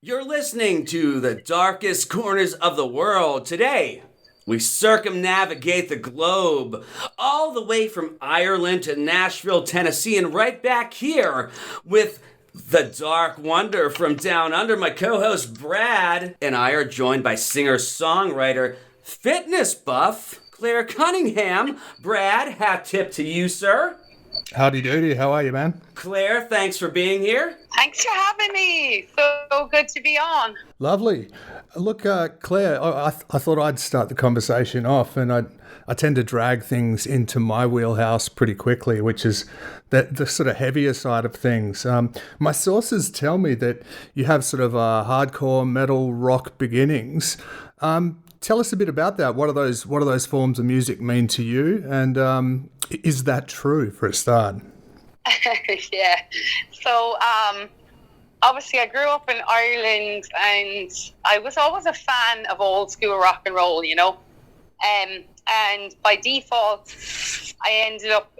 You're listening to the darkest corners of the world. Today, we circumnavigate the globe, all the way from Ireland to Nashville, Tennessee, and right back here with the Dark Wonder from Down Under. My co-host Brad and I are joined by singer-songwriter, fitness buff, Clare Cunningham. Brad, hat tip to you, sir. Howdy doody, how are you, man? Clare, thanks for being here. Thanks for having me. So good to be on. Lovely. Look, Clare, I thought I'd start the conversation off, and I tend to drag things into my wheelhouse pretty quickly, which is the sort of heavier side of things. My sources tell me that you have sort of hardcore metal rock beginnings. Tell us a bit about that. What do those forms of music mean to you? And is that true for a start? Yeah. So obviously I grew up in Ireland and I was always a fan of old school rock and roll, you know. And by default, I ended up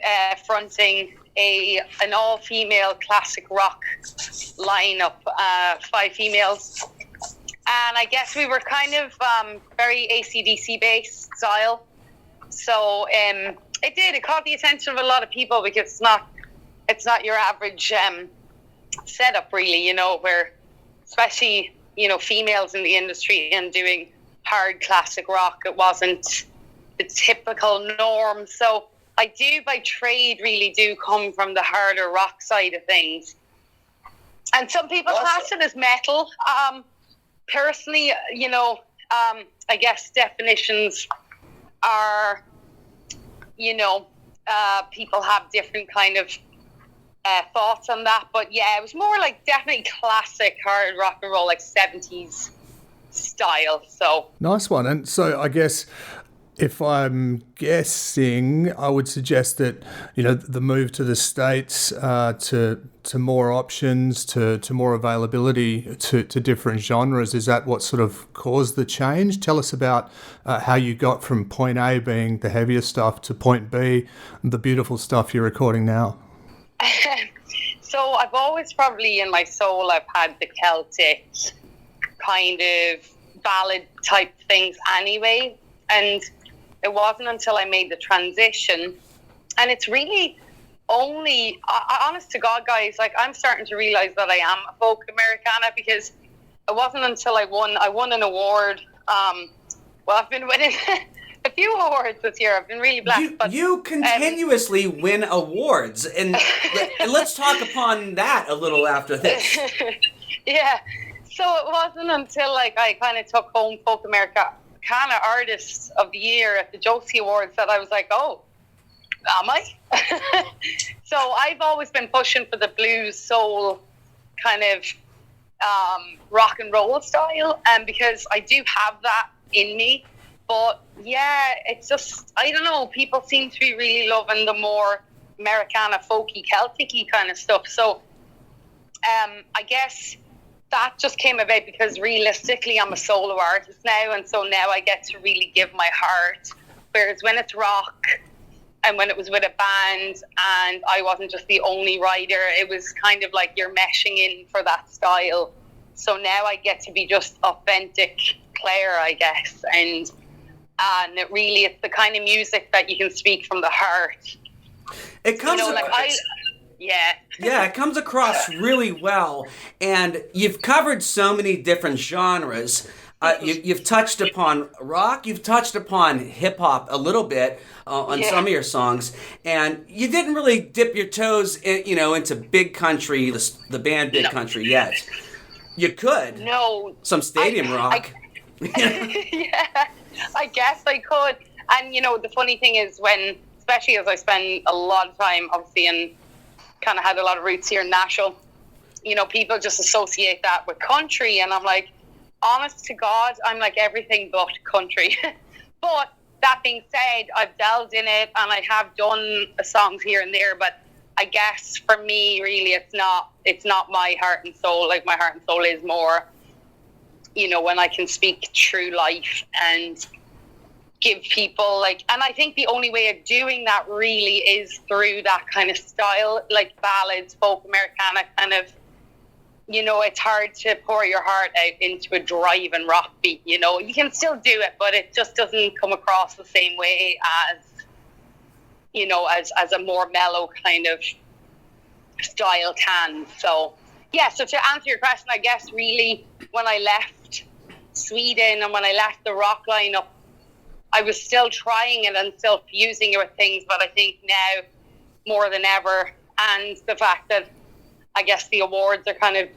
fronting an all-female classic rock lineup, 5 females. And I guess we were kind of very AC/DC based style. So it caught the attention of a lot of people because it's not your average setup really, you know, where especially, you know, females in the industry and doing hard classic rock, it wasn't the typical norm. So I do by trade really do come from the harder rock side of things. And some people class it as metal. Personally, you know, I guess definitions are, you know, people have different kind of thoughts on that. But yeah, it was more like definitely classic hard rock and roll, like 70s style. So nice one. And so I guess, if I'm guessing, I would suggest that, you know, the move to the States, to more options, to more availability to different genres, is that what sort of caused the change? Tell us about how you got from point A being the heavier stuff to point B, the beautiful stuff you're recording now. So I've always probably in my soul, I've had the Celtic kind of ballad type things anyway. And it wasn't until I made the transition, and it's really only, honest to God, guys, like I'm starting to realize that I am a folk Americana because it wasn't until I won an award. Well, I've been winning a few awards this year. I've been really blessed. You continuously win awards, and let's talk upon that a little after this. Yeah. So it wasn't until like I kind of took home Folk Americana Artist of the Year at the Josie Awards that I was like, oh, am I? So I've always been pushing for the blues, soul kind of rock and roll style, and because I do have that in me. But yeah, it's just, I don't know, people seem to be really loving the more Americana, folky, Celtic-y kind of stuff. So I guess that just came about because realistically I'm a solo artist now, and so now I get to really give my heart, whereas when it's rock and when it was with a band and I wasn't just the only writer, it was kind of like you're meshing in for that style. So now I get to be just authentic Clare, I guess, and it really, it's the kind of music that you can speak from the heart. It comes, you know, like yeah, it comes across really well, and you've covered so many different genres. You've touched upon rock, you've touched upon hip-hop a little bit on some of your songs, and you didn't really dip your toes into Big Country, the band Big Country yet. You could. No. Some stadium rock. Yeah, I guess I could. And, you know, the funny thing is when, especially as I spend a lot of time, obviously, and kind of had a lot of roots here in Nashville, you know, people just associate that with country, and I'm like, honest to God, I'm like everything but country. But that being said, I've delved in it and I have done songs here and there, but I guess for me, really, it's not my heart and soul. Like, my heart and soul is more, you know, when I can speak true life and give people, like, and I think the only way of doing that really is through that kind of style, like ballads, folk Americana kind of it's hard to pour your heart out into a driving rock beat. You can still do it, but it just doesn't come across the same way as, as a more mellow kind of style can. So, yeah, so to answer your question, I guess really when I left Sweden and when I left the rock lineup, I was still trying it and still fusing it with things, but I think now more than ever, and the fact that I guess the awards are kind of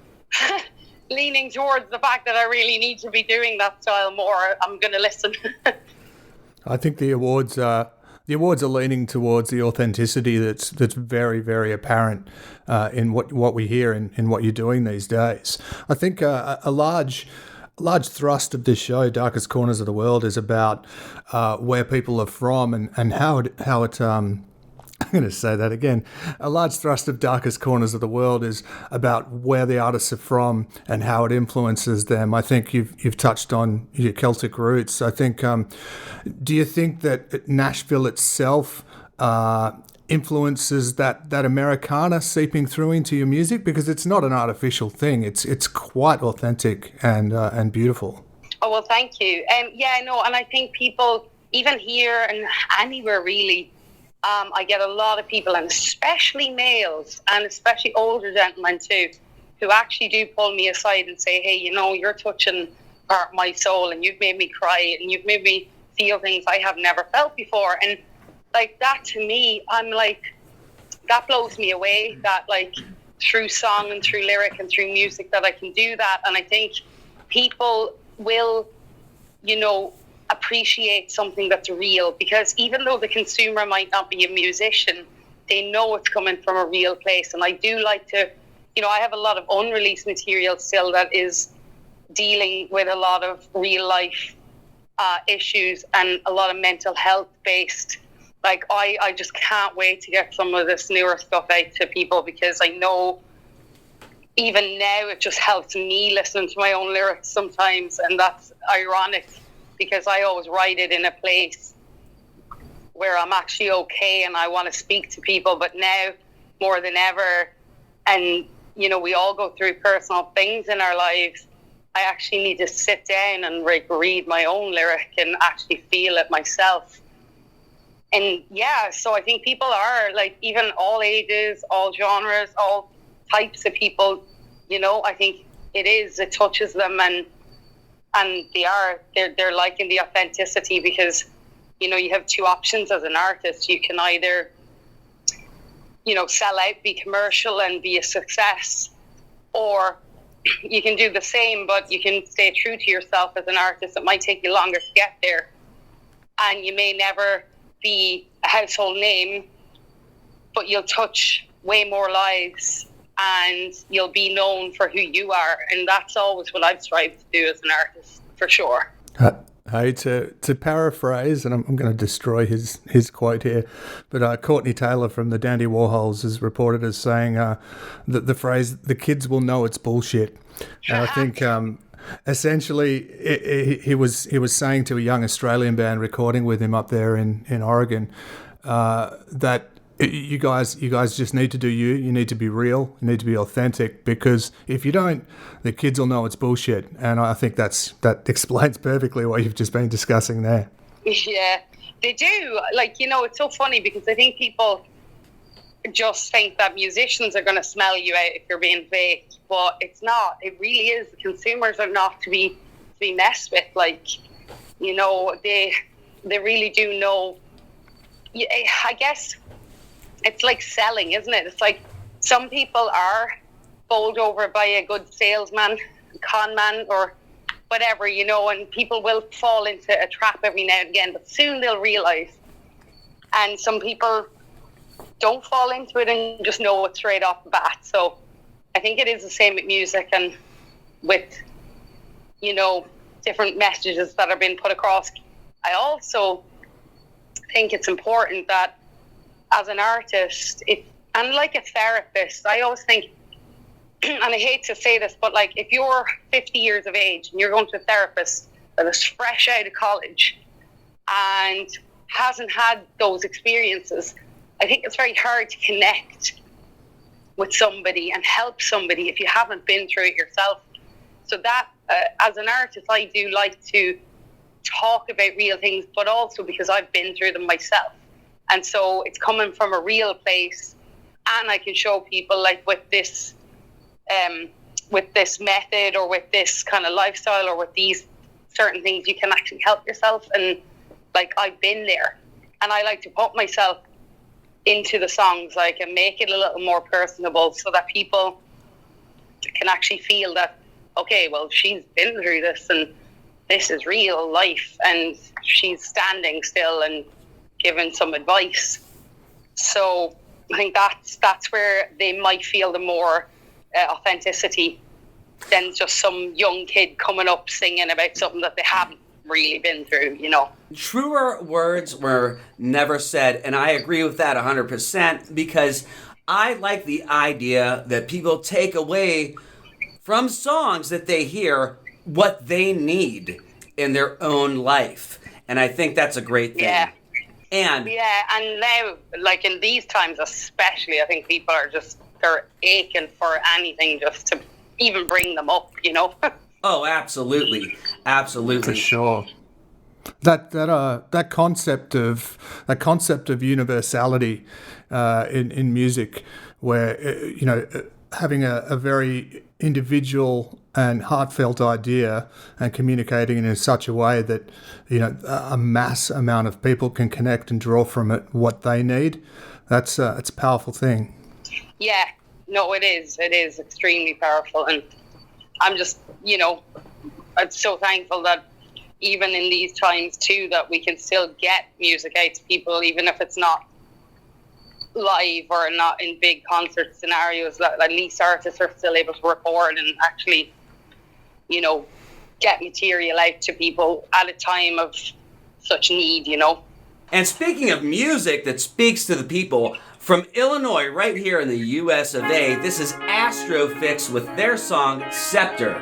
leaning towards the fact that I really need to be doing that style more, I'm going to listen. I think the awards are leaning towards the authenticity that's very, very apparent in what we hear in what you're doing these days. I think a large thrust of this show, Darkest Corners of the World, is about where people are from and how it I'm going to say that again. A large thrust of Darkest Corners of the World is about where the artists are from and how it influences them. I think you've touched on your Celtic roots. I think, do you think that Nashville itself influences that Americana seeping through into your music? Because it's not an artificial thing. It's quite authentic and beautiful. Oh, well, thank you. Yeah, no, and I think people, even here and anywhere really, I get a lot of people, and especially males, and especially older gentlemen too, who actually do pull me aside and say, hey, you're touching part of my soul, and you've made me cry, and you've made me feel things I have never felt before. And like that, to me, I'm like, that blows me away, that like through song and through lyric and through music that I can do that. And I think people will, appreciate something that's real, because even though the consumer might not be a musician, they know it's coming from a real place. And I do like to, I have a lot of unreleased material still that is dealing with a lot of real life issues and a lot of mental health based. Like I just can't wait to get some of this newer stuff out to people, because I know even now it just helps me listen to my own lyrics sometimes, and that's ironic, because I always write it in a place where I'm actually okay and I want to speak to people. But now more than ever, and we all go through personal things in our lives, I actually need to sit down and read my own lyric and actually feel it myself. And yeah, so I think people are like, even all ages, all genres, all types of people, I think it touches them, and they're liking the authenticity, because you have two options as an artist. You can either sell out, be commercial and be a success, or you can do the same but you can stay true to yourself as an artist. It might take you longer to get there, and you may never be a household name, but you'll touch way more lives and you'll be known for who you are. And that's always what I've strived to do as an artist, for sure. Hey, to paraphrase, and I'm going to destroy his quote here, but Courtney Taylor from the Dandy Warhols is reported as saying that the phrase, the kids will know it's bullshit. And I think essentially he was saying to a young Australian band recording with him up there in Oregon that you guys just need to do you need to be real, you need to be authentic, because if you don't, the kids will know it's bullshit. And I think that explains perfectly what you've just been discussing there. Yeah, they do. Like, it's so funny, because I think people just think that musicians are going to smell you out if you're being fake, but it's not. It really is. The consumers are not to be messed with. Like, they really do know. I guess it's like selling, isn't it? It's like some people are bowled over by a good salesman, con man, or whatever, and people will fall into a trap every now and again, but soon they'll realize. And some people don't fall into it and just know it straight off the bat. So I think it is the same with music and with, different messages that are being put across. I also think it's important that as an artist, and like a therapist, I always think, and I hate to say this, but like if you're 50 years of age and you're going to a therapist that is fresh out of college and hasn't had those experiences, I think it's very hard to connect with somebody and help somebody if you haven't been through it yourself. So that, as an artist, I do like to talk about real things, but also because I've been through them myself. And so it's coming from a real place, and I can show people, like, with this method or with this kind of lifestyle or with these certain things, you can actually help yourself. And like, I've been there, and I like to put myself into the songs, like, and make it a little more personable so that people can actually feel that, okay, well, she's been through this and this is real life, and she's standing still and giving some advice. So I think that's where they might feel the more authenticity than just some young kid coming up singing about something that they haven't really been through, you know. Truer words were never said, and I agree with that 100%, because I like the idea that people take away from songs that they hear what they need in their own life. And I think that's a great thing. Yeah. And now, like, in these times especially, I think people are just, they're aching for anything just to even bring them up, you know. oh, absolutely. For sure. That concept of universality in music, where having a very individual and heartfelt idea and communicating it in such a way that a mass amount of people can connect and draw from it what they need. It's a powerful thing. Yeah, no, it is extremely powerful, and I'm just I'm so thankful that even in these times too, that we can still get music out to people, even if it's not live or not in big concert scenarios, that at least artists are still able to record and actually, get material out to people at a time of such need, And speaking of music that speaks to the people, from Illinois, right here in the US of A, this is Astrofix with their song, Scepter.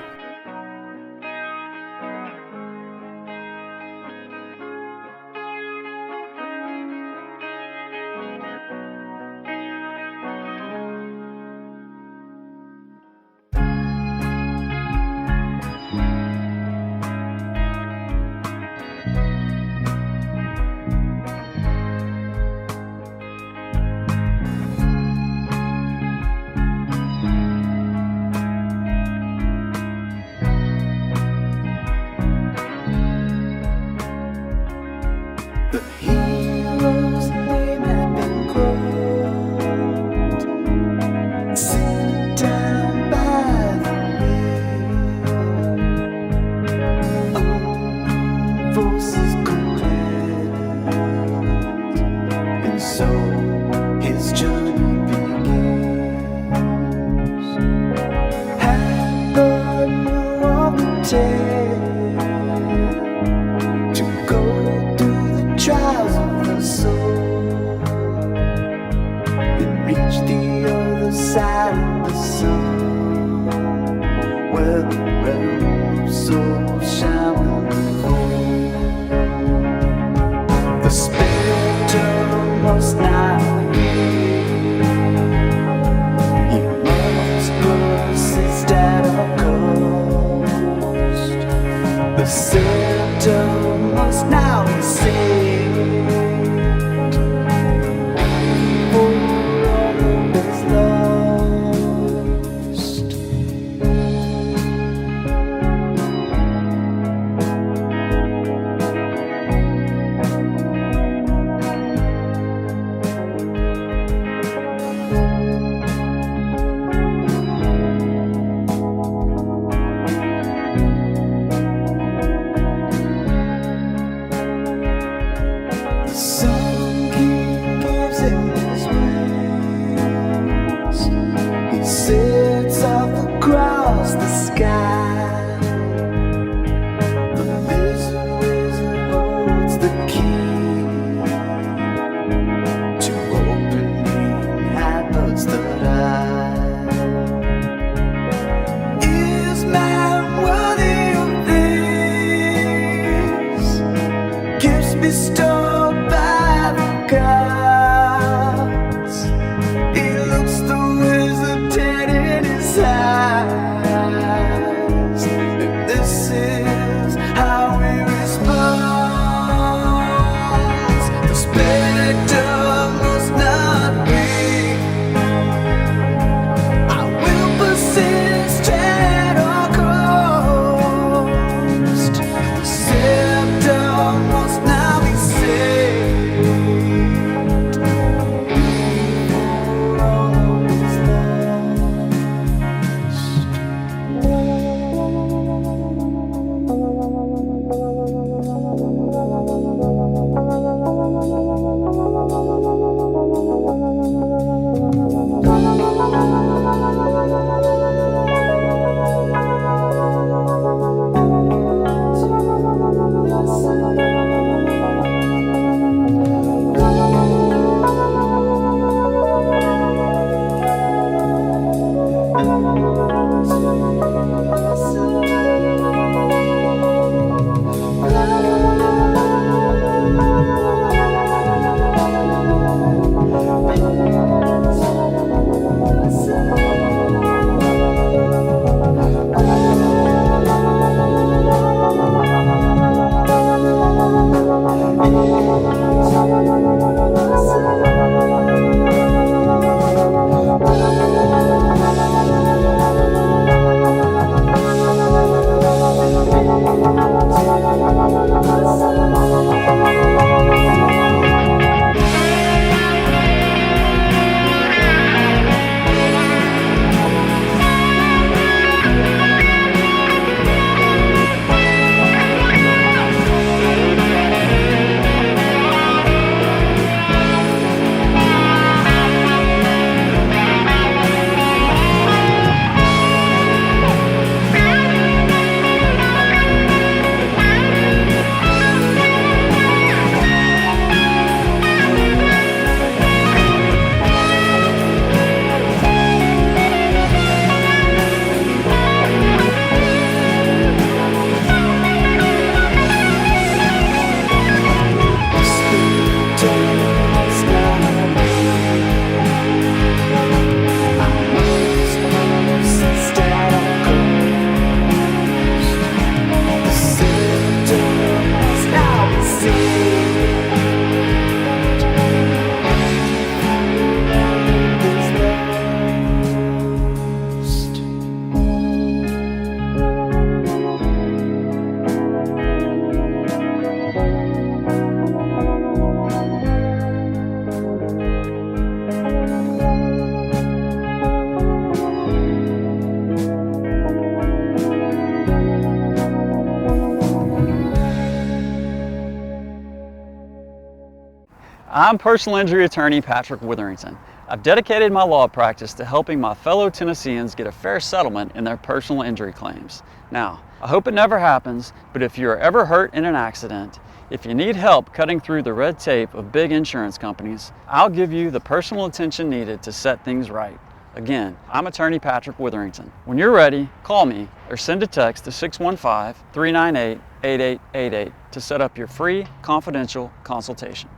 I'm personal injury attorney Patrick Witherington. I've dedicated my law practice to helping my fellow Tennesseans get a fair settlement in their personal injury claims. Now, I hope it never happens, but if you're ever hurt in an accident, if you need help cutting through the red tape of big insurance companies, I'll give you the personal attention needed to set things right. Again, I'm attorney Patrick Witherington. When you're ready, call me or send a text to 615-398-8888 to set up your free, confidential consultation.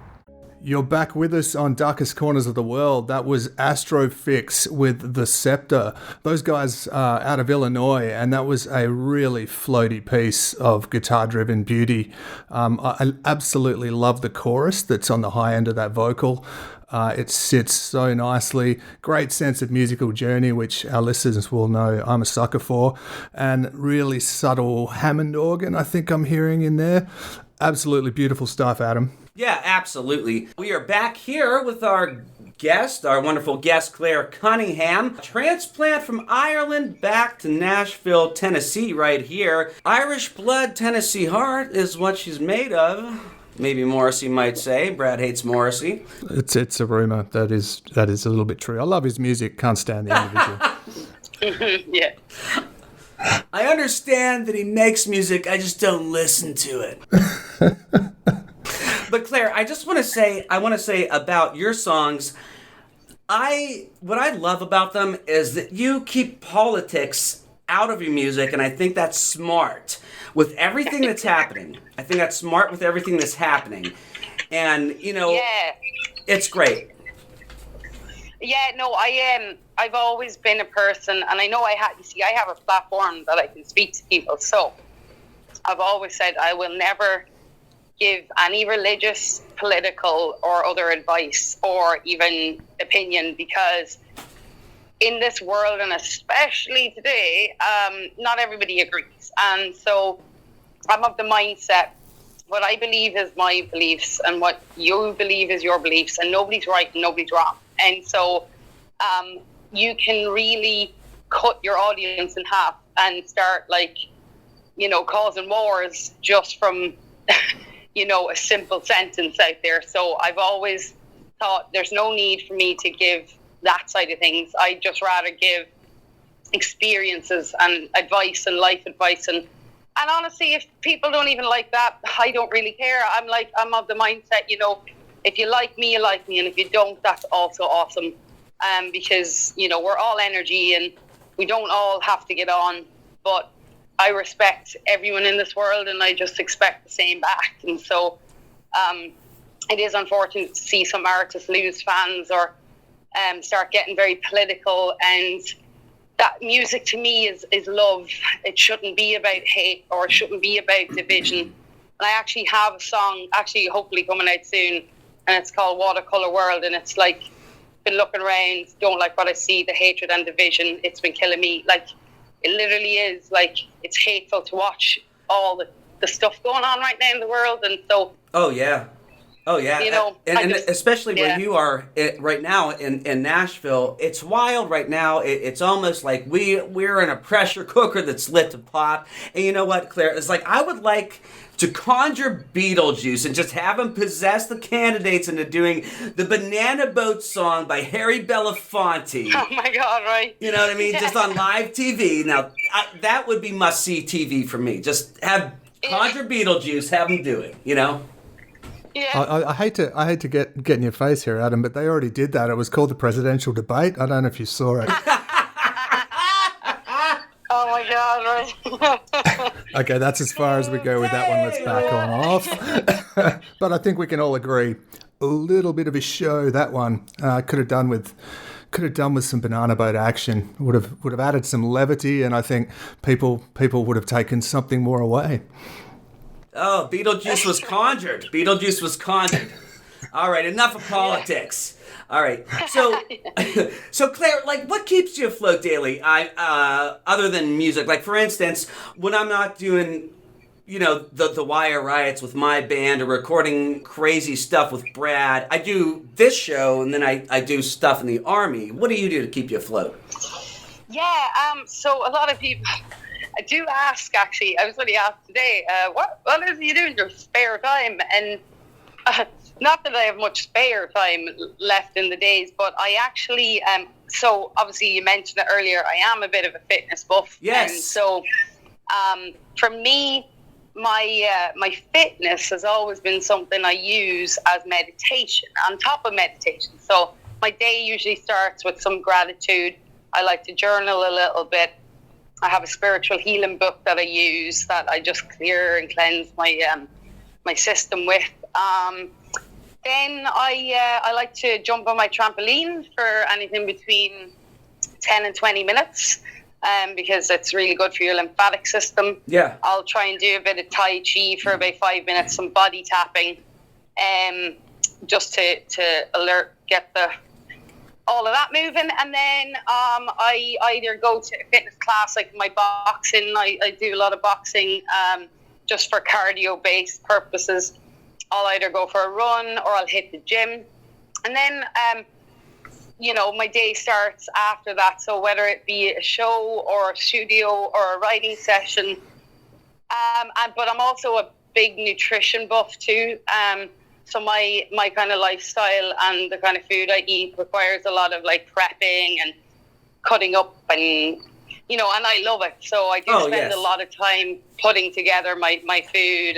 You're back with us on Darkest Corners of the World. That was Astrofix with the Scepter. Those guys are out of Illinois, and that was a really floaty piece of guitar-driven beauty. I absolutely love the chorus that's on the high end of that vocal. It sits so nicely. Great sense of musical journey, which our listeners will know I'm a sucker for. And really subtle Hammond organ I think I'm hearing in there. Absolutely beautiful stuff, Adam. Yeah, absolutely. We are back here with our guest, our wonderful guest, Clare Cunningham. Transplant from Ireland back to Nashville, Tennessee right here. Irish blood, Tennessee heart is what she's made of. Maybe Morrissey might say. Brad hates Morrissey. It's a rumor. That is a little bit true. I love his music. Can't stand the individual. Yeah. I understand that he makes music. I just don't listen to it. But Clare, I want to say about your songs, what I love about them is that you keep politics out of your music, and I think that's smart with everything that's happening. I think that's smart with everything that's happening. And, it's great. Yeah, no, I've always been a person, and I know I have a platform that I can speak to people, so I've always said I will never give any religious, political, or other advice or even opinion, because in this world, and especially today, not everybody agrees. And so I'm of the mindset, what I believe is my beliefs, and what you believe is your beliefs, and nobody's right and nobody's wrong. And so you can really cut your audience in half and start causing wars just from a simple sentence out there. So I've always thought there's no need for me to give that side of things. I'd just rather give experiences and advice and life advice. And honestly, if people don't even like that, I don't really care. I'm of the mindset, if you like me, you like me. And if you don't, that's also awesome. Because, we're all energy and we don't all have to get on. But I respect everyone in this world, and I just expect the same back. And so it is unfortunate to see some artists lose fans or start getting very political. And that music to me is love. It shouldn't be about hate, or it shouldn't be about division. And I actually have a song, hopefully coming out soon, and it's called Watercolor World. And it's like, been looking around, don't like what I see, the hatred and division, it's been killing me. It literally is, it's hateful to watch all the stuff going on right now in the world. And so... Oh, yeah. And especially where you are right now in Nashville, it's wild right now. It's almost like we're in a pressure cooker that's lit to pop. And you know what, Clare? It's like I would like to conjure Beetlejuice and just have him possess the candidates into doing the Banana Boat song by Harry Belafonte. Oh my God, right? You know what I mean? Just on live TV. Now, that would be must-see TV for me. Just conjure Beetlejuice, have him do it, Yeah. I hate to get in your face here, Adam, but they already did that. It was called the presidential debate. I don't know if you saw it. Oh my God, right. Okay, that's as far as we go with that one. Let's back on off. But I think we can all agree, a little bit of a show, that one. Could have done with some banana boat action. Would have added some levity, and I think people would have taken something more away. Oh, Beetlejuice was conjured. All right, enough of politics. All right, so Clare, what keeps you afloat daily? Other than music, for instance, when I'm not doing, the Wire Riots with my band or recording crazy stuff with Brad, I do this show, and then I do stuff in the Army. What do you do to keep you afloat? Yeah, so a lot of people. I do ask, actually. I was really asked today, what is you do in your spare time? And not that I have much spare time left in the days, but I actually, so obviously you mentioned it earlier, I am a bit of a fitness buff. Yes. And so for me, my fitness has always been something I use as meditation, on top of meditation. So my day usually starts with some gratitude. I like to journal a little bit. I have a spiritual healing book that I use that I just clear and cleanse my system with. Then I like to jump on my trampoline for anything between 10 and 20 minutes because it's really good for your lymphatic system. Yeah. I'll try and do a bit of Tai Chi for about 5 minutes, some body tapping, just to get all of that moving. And then I either go to a fitness class, like my boxing. I do a lot of boxing just for cardio-based purposes. I'll either go for a run or I'll hit the gym. And then, my day starts after that. So whether it be a show or a studio or a writing session. But I'm also a big nutrition buff too. So my kind of lifestyle and the kind of food I eat requires a lot of like prepping and cutting up and, and I love it. So I do spend a lot of time putting together my food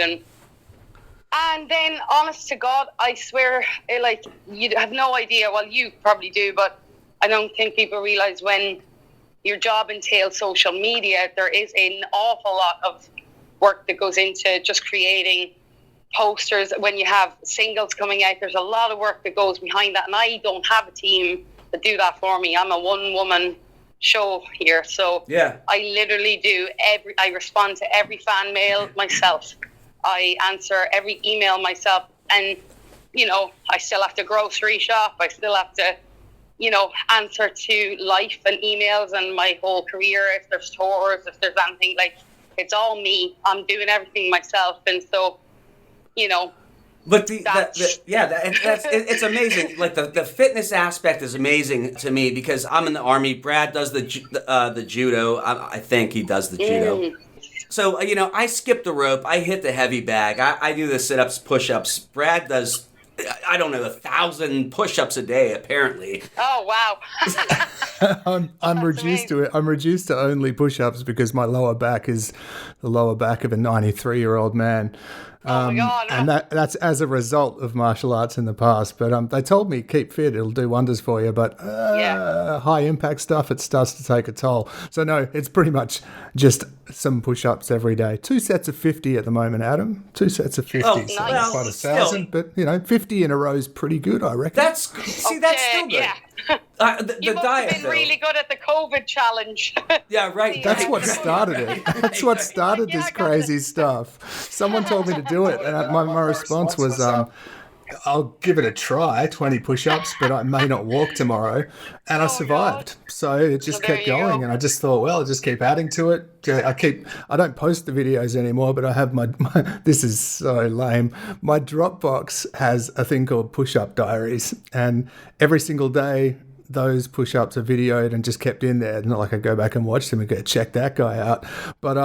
and then honest to God, I swear, like you have no idea. Well, you probably do, but I don't think people realize when your job entails social media, there is an awful lot of work that goes into just creating posters. When you have singles coming out, there's a lot of work that goes behind that, and I don't have a team that do that for me. I'm a one-woman show here, so I literally I respond to every fan mail myself. I answer every email myself, and I still have to grocery shop. I still have to answer to life and emails and my whole career. If there's tours, if there's anything, like it's all me. I'm doing everything myself, and so But it's amazing. Like the fitness aspect is amazing to me because I'm in the Army. Brad does the judo. I think he does the judo. So, I skip the rope. I hit the heavy bag. I do the sit-ups, push-ups. Brad does, 1,000 push-ups a day, apparently. Oh, wow. I'm reduced to it. I'm reduced to only push-ups because my lower back is the lower back of a 93-year-old man. Oh my God. And that's as a result of martial arts in the past. But they told me keep fit, it'll do wonders for you. But high impact stuff, it starts to take a toll. So no, it's pretty much just some push-ups every day. 2 sets of 50 at the moment, Adam. 2 sets of 50. Oh, so nice. not quite 1,000, but 50 in a row is pretty good, I reckon. That's still good. Yeah. You must diet, have been really good at the COVID challenge. Yeah, right. That's what started it. That's what started this crazy stuff. Someone told me to do it, and my response was, I'll give it a try, 20 push-ups, but I may not walk tomorrow. And I survived. God. So it just kept going. And I just thought, well, I'll just keep adding to it. I don't post the videos anymore, but I have my this is so lame. My Dropbox has a thing called push-up diaries. And every single day, those push-ups are videoed and just kept in there. Not like I go back and watch them and go check that guy out. But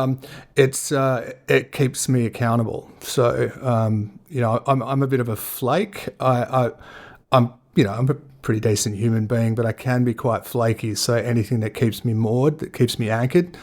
it keeps me accountable. So I'm a bit of a flake. I'm a pretty decent human being, but I can be quite flaky. So anything that keeps me moored, that keeps me anchored,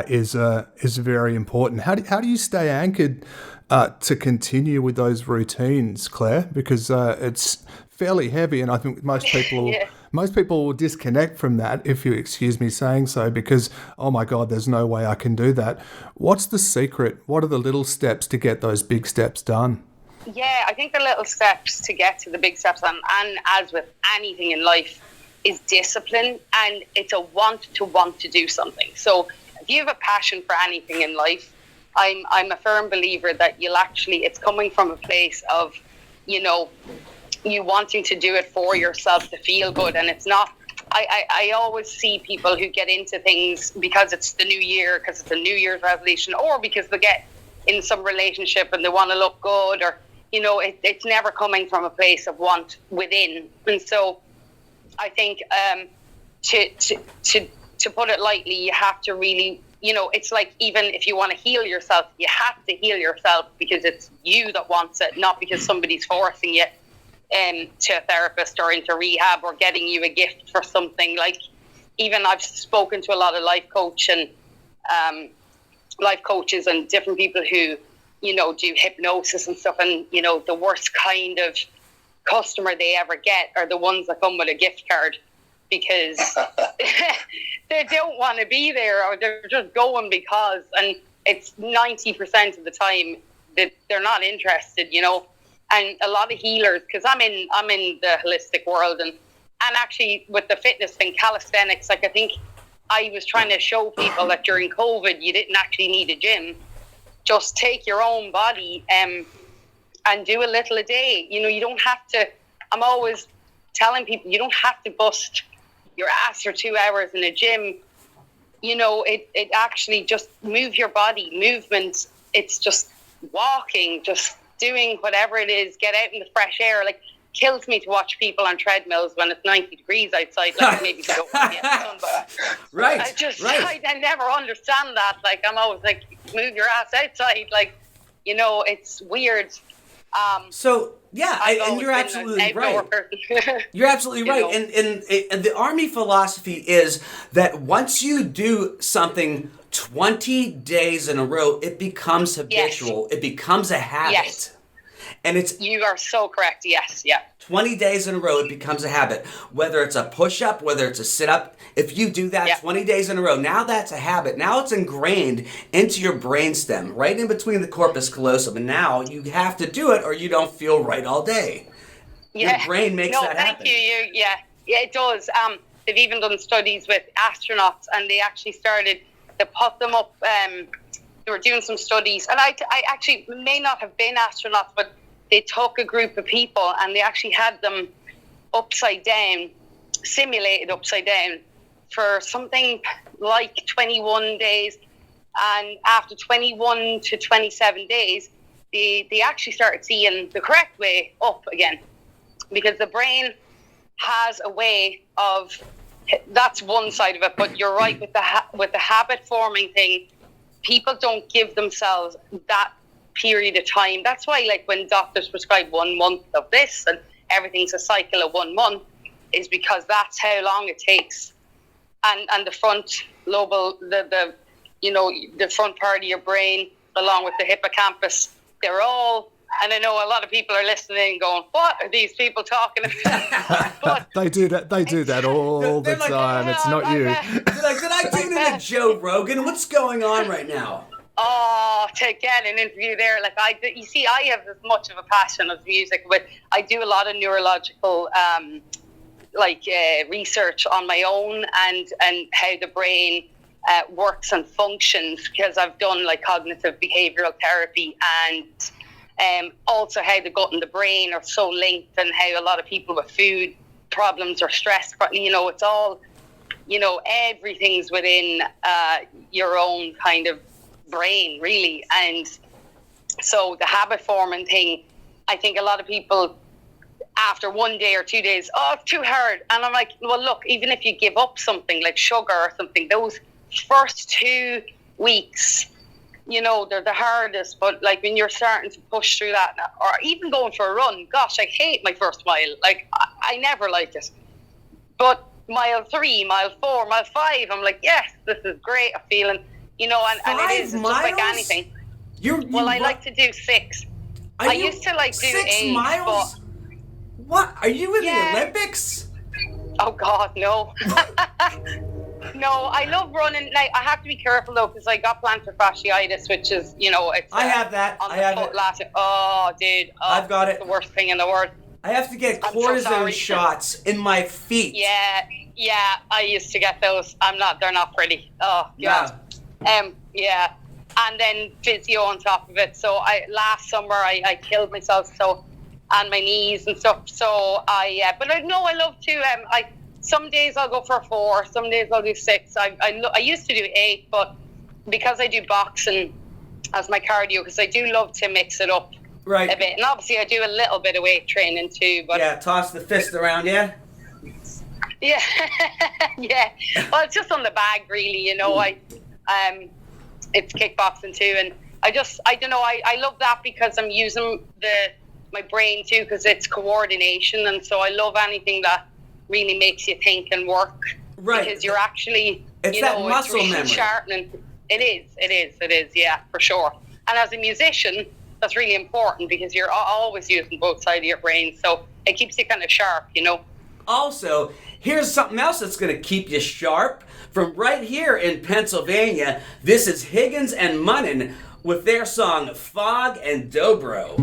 is very important. How do you stay anchored to continue with those routines, Claire? Because it's fairly heavy, and I think most people will disconnect from that, if you excuse me saying so, because, oh my God, there's no way I can do that. What's the secret? What are the little steps to get those big steps done? Yeah, I think the little steps to get to the big steps, and as with anything in life, is discipline, and it's a want to do something. So if you have a passion for anything in life, I'm a firm believer that it's coming from a place of, you wanting to do it for yourself to feel good. And it's not, I always see people who get into things because it's the new year, because it's a New Year's resolution, or because they get in some relationship and they want to look good, or, it's never coming from a place of want within. And so I think to put it lightly, you have to really, it's like, even if you want to heal yourself, you have to heal yourself because it's you that wants it, not because somebody's forcing you. to a therapist or into rehab or getting you a gift for something. Like, even I've spoken to a lot of life coaches and different people who, you know, do hypnosis and stuff, and, you know, the worst kind of customer they ever get are the ones that come with a gift card, because they don't want to be there, or they're just going because, and it's 90% of the time that they're not interested, you know. And a lot of healers, because I'm in the holistic world, and actually with the fitness thing, calisthenics, like, I think I was trying to show people that during COVID you didn't actually need a gym. Just take your own body and do a little a day. You know, you don't have to, I'm always telling people, you don't have to bust your ass for 2 hours in a gym. You know, it actually just move your body, movement. It's just walking, just doing whatever it is, get out in the fresh air. Like, kills me to watch people on treadmills when it's 90 degrees outside. Like, maybe they don't want to get sun, but right. I never understand that. Like, I'm always like, move your ass outside. Like, you know, it's weird. So yeah, and you're absolutely right. You're absolutely right. And the Army philosophy is that once you do something 20 days in a row, it becomes habitual. Yes. It becomes a habit. Yes. And you are so correct. Yes, yeah. 20 days in a row, it becomes a habit. Whether it's a push-up, whether it's a sit-up, if you do that 20 days in a row, now that's a habit. Now it's ingrained into your brainstem, right in between the corpus callosum. And now you have to do it or you don't feel right all day. Yeah. Your brain makes that happen. Thank you. Yeah, it does. They've even done studies with astronauts, and they actually started to put them up. They were doing some studies, and I actually may not have been astronauts, but they took a group of people and they actually had them upside down, simulated upside down for something like 21 days. And after 21 to 27 days, they actually started seeing the correct way up again, because the brain has a way of, that's one side of it. But you're right with the habit forming thing. People don't give themselves that period of time. That's why, like, when doctors prescribe 1 month of this and everything's a cycle of 1 month, is because that's how long it takes. And the front lobe, the front part of your brain, along with the hippocampus, they're all, and I know a lot of people are listening going, what are these people talking about? But they do that all the time. It's not you. They're like, did I tune in to Joe Rogan? What's going on right now? Oh, to get an interview there, like, you see, I have as much of a passion of music, but I do a lot of neurological, research on my own, and how the brain works and functions, because I've done like cognitive behavioral therapy, and also how the gut and the brain are so linked, and how a lot of people with food problems or stress, you know, it's all, you know, everything's within your own kind of brain, really. And so the habit forming thing, I think a lot of people after 1 day or 2 days, oh, it's too hard. And I'm like, well, look, even if you give up something like sugar or something, those first 2 weeks, you know, they're the hardest. But like when you're starting to push through that, or even going for a run, gosh, I hate my first mile. Like, I never liked it. But mile 3, mile 4, mile 5, I'm like, yes, this is great. I'm feeling, you know, and it is just like anything. I like to do 6. I used to like do 8 miles. What? Are you in the Olympics? Oh God, no. No, I love running. Like, I have to be careful though, because I got plantar fasciitis, which is, you know, it's. I have that. On the foot last. Oh, dude. Oh, I've got it. The worst thing in the world. I have to get cortisone shots in my feet. Yeah. I used to get those. They're not pretty. Oh God. Yeah. And then physio on top of it. So last summer I killed myself. And my knees and stuff. So but I know I love to. Some days I'll go for 4. Some days I'll do 6. I used to do 8, but because I do boxing as my cardio, because I do love to mix it up a bit. And obviously I do a little bit of weight training too. But yeah, toss the fist around, yeah. Yeah, yeah. Well, it's just on the bag, really. You know, it's kickboxing too, and I don't know. I love that because I'm using my brain too, because it's coordination, and so I love anything that really makes you think and work. Right. Because you're actually, it's that muscle it's really memory. sharpening. It is, yeah, for sure. And as a musician, that's really important because you're always using both sides of your brain, so it keeps you kind of sharp, Also, here's something else that's going to keep you sharp. From right here in Pennsylvania, this is Huginn and Muninn with their song Fog and Dobro.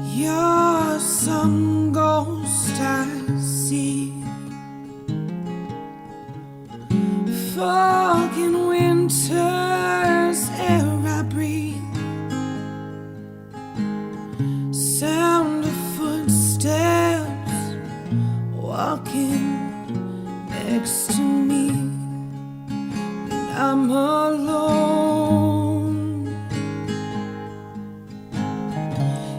Your sun ghost I see, fog in winter's air I breathe, sound of footsteps walking next to me, and I'm alone.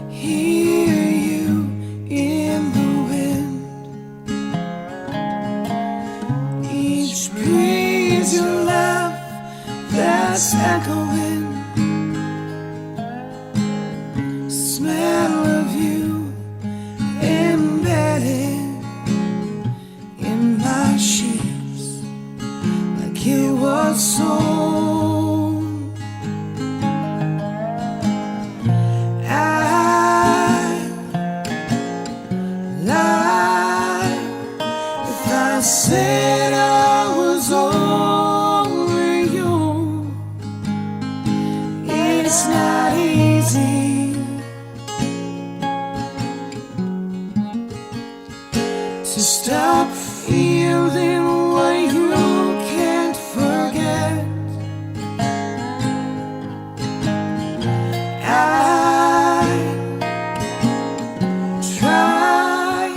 Hear you in the wind, each breeze you laugh that's echoing, smell of you embedded in my sheets like it was sown. I said I was over you. It's not easy to stop feeling what you can't forget. I try,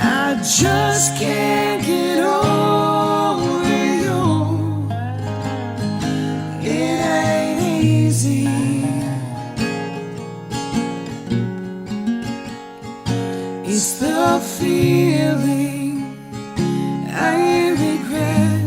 I just can't get over you. It ain't easy. It's the feeling I regret.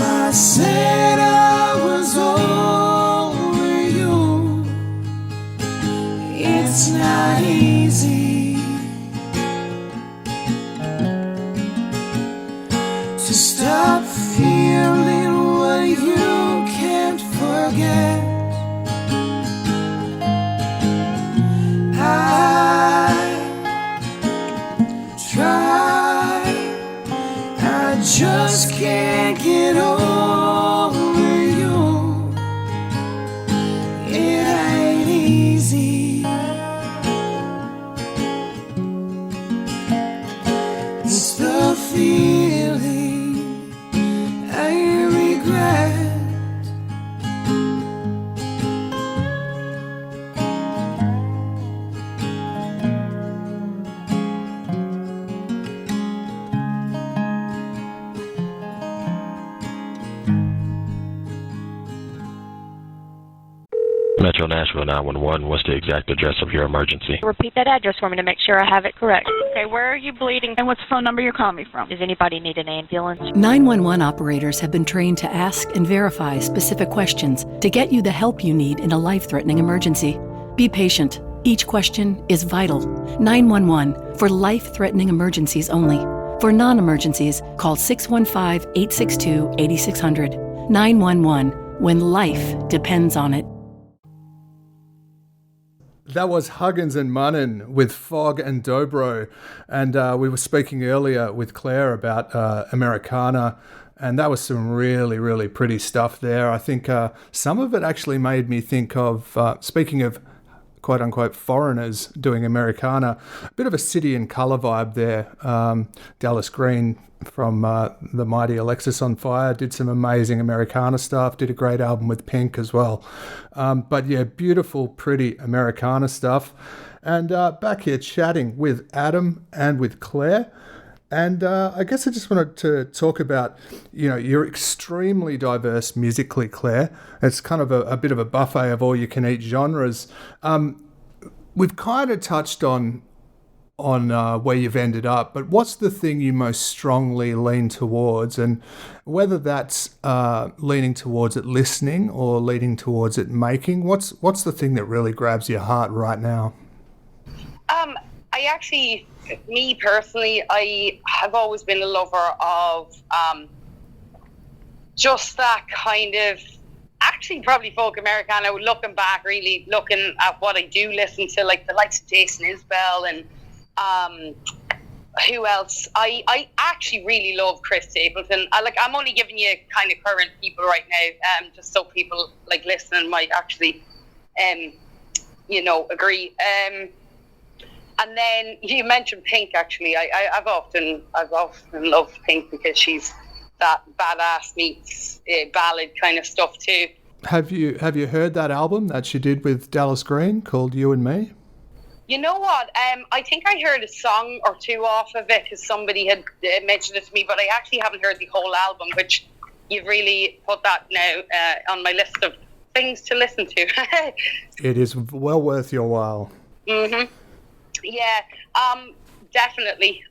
I said I was over you. It's not easy to stop feeling what you can't forget. I try, I just can't get over you. It ain't easy. It's the feeling I regret. Metro Nashville 911, what's the exact address of your emergency? Repeat that address for me to make sure I have it correct. Okay, where are you bleeding and what's the phone number you're calling me from? Does anybody need an ambulance? 911 operators have been trained to ask and verify specific questions to get you the help you need in a life-threatening emergency. Be patient. Each question is vital. 911 for life-threatening emergencies only. For non-emergencies, call 615-862-8600. 911 when life depends on it. That was Huginn and Muninn with Fog and Dobro. And we were speaking earlier with Clare about Americana And that was some really, really pretty stuff there. I think some of it actually made me think of, speaking of quote-unquote foreigners doing Americana, a bit of a City and Colour vibe there. Dallas Green from the mighty Alexis on Fire did some amazing Americana stuff, did a great album with Pink as well. But yeah, beautiful, pretty Americana stuff. And back here chatting with Adam and with Clare. And I guess I just wanted to talk about, you're extremely diverse musically, Clare. It's kind of a bit of a buffet of all-you-can-eat genres. We've kind of touched on where you've ended up, but what's the thing you most strongly lean towards? And whether that's leaning towards it listening or leaning towards it making, what's the thing that really grabs your heart right now? Me personally, I have always been a lover of just that kind of, actually probably folk Americana, looking back, really looking at what I do listen to, like the likes of Jason Isbell and who else? I actually really love Chris Stapleton. I'm only giving you kind of current people right now, just so people like listening might actually, agree. And then you mentioned Pink. Actually, I've often loved Pink because she's that badass meets ballad kind of stuff too. Have you heard that album that she did with Dallas Green called You and Me? You know what? I think I heard a song or two off of it because somebody had mentioned it to me, but I actually haven't heard the whole album. Which you've really put that now on my list of things to listen to. It is well worth your while. Mm-hmm. Yeah, definitely.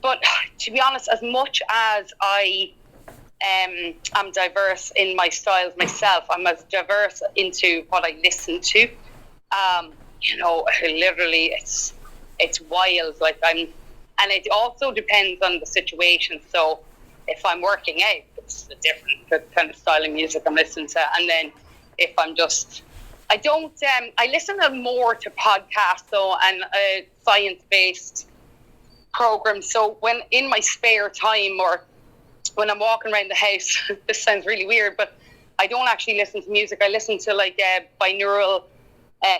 But to be honest, as much as I am diverse in my styles myself, I'm as diverse into what I listen to. Literally, it's wild. And it also depends on the situation. So if I'm working out, it's a different kind of style of music I'm listening to. And then if I'm just... I listen more to podcasts though and science-based programs. So when in my spare time or when I'm walking around the house, this sounds really weird, but I don't actually listen to music. I listen to binaural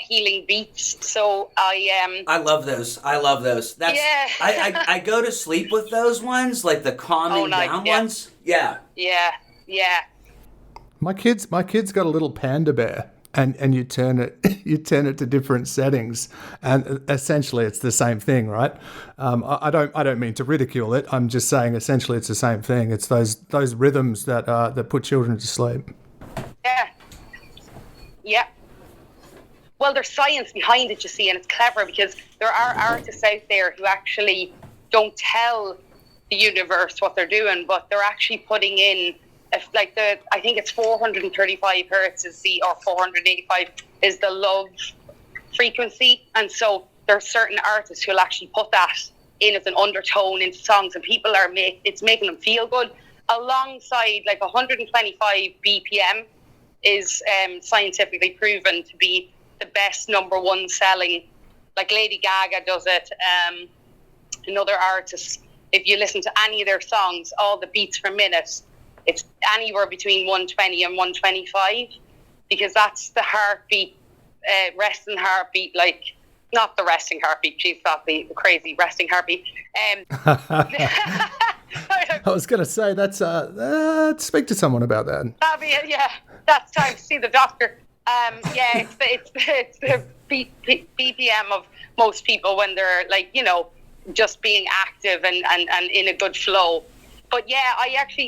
healing beats. So I love those. That's, yeah. I go to sleep with those ones, like the calming down ones. Yeah. Yeah. Yeah. My kid's got a little panda bear. And you turn it to different settings, and essentially it's the same thing, right? I don't mean to ridicule it. I'm just saying essentially it's the same thing. It's those rhythms that put children to sleep. Yeah. Well, there's science behind it, you see, and it's clever because there are artists out there who actually don't tell the universe what they're doing, but they're actually putting in. I think it's 435 hertz or 485 is the love frequency, and so there are certain artists who'll actually put that in as an undertone into songs, and people it's making them feel good. Alongside 125 BPM is scientifically proven to be the best number one selling. Like Lady Gaga does it, and other artists. If you listen to any of their songs, all the beats per minute. It's anywhere between 120 and 125 because that's the heartbeat, resting heartbeat, not the resting heartbeat. She's got the crazy resting heartbeat. I was going to say speak to someone about that. That'll be it, yeah. That's time to see the doctor. It's the BPM of most people when they're just being active and in a good flow. But yeah,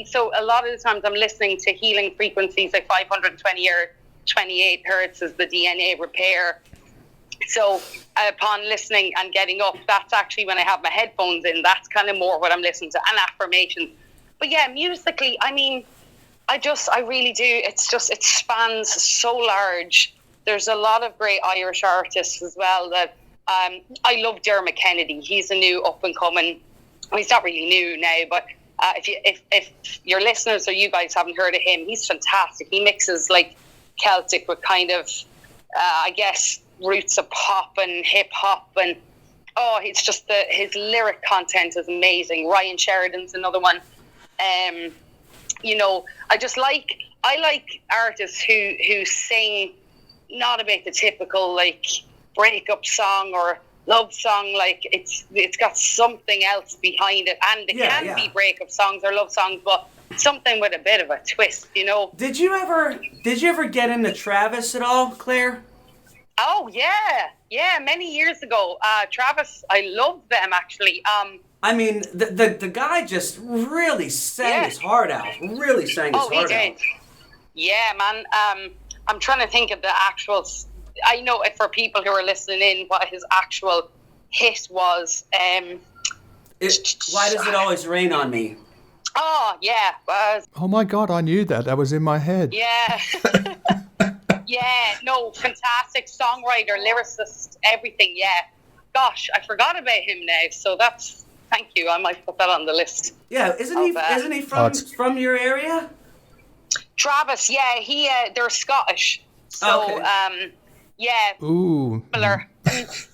so a lot of the times I'm listening to healing frequencies, like 520 or 28 hertz is the DNA repair. So upon listening and getting up, that's actually when I have my headphones in. That's kind of more what I'm listening to, and affirmations. But yeah, musically, I really do. It spans so large. There's a lot of great Irish artists as well that I love Dermot Kennedy. He's a new up and coming. Well, he's not really new now, but if your listeners or you guys haven't heard of him, he's fantastic. He mixes Celtic with kind of, roots of pop and hip hop, and it's just his lyric content is amazing. Ryan Sheridan's another one. I like artists who sing not about the typical like breakup song or love song. Like it's got something else behind it, and it can be breakup songs or love songs, but something with a bit of a twist, Did you ever get into Travis at all, Claire? Oh yeah, many years ago. Travis, I love them actually. I mean, the guy just really sang his heart out. Really sang his heart out. Did. Yeah, man. I'm trying to think of the actual. I know it for people who are listening in what his actual hit was. Why Does It Always Rain on Me? Oh yeah. Oh my God, I knew that. That was in my head. Yeah. Yeah. No, fantastic songwriter, lyricist, everything. Yeah. Gosh, I forgot about him now. So that's. Thank you. I might put that on the list. Yeah, isn't he from your area? Travis, yeah, they're Scottish. So, yeah. Ooh. Similar.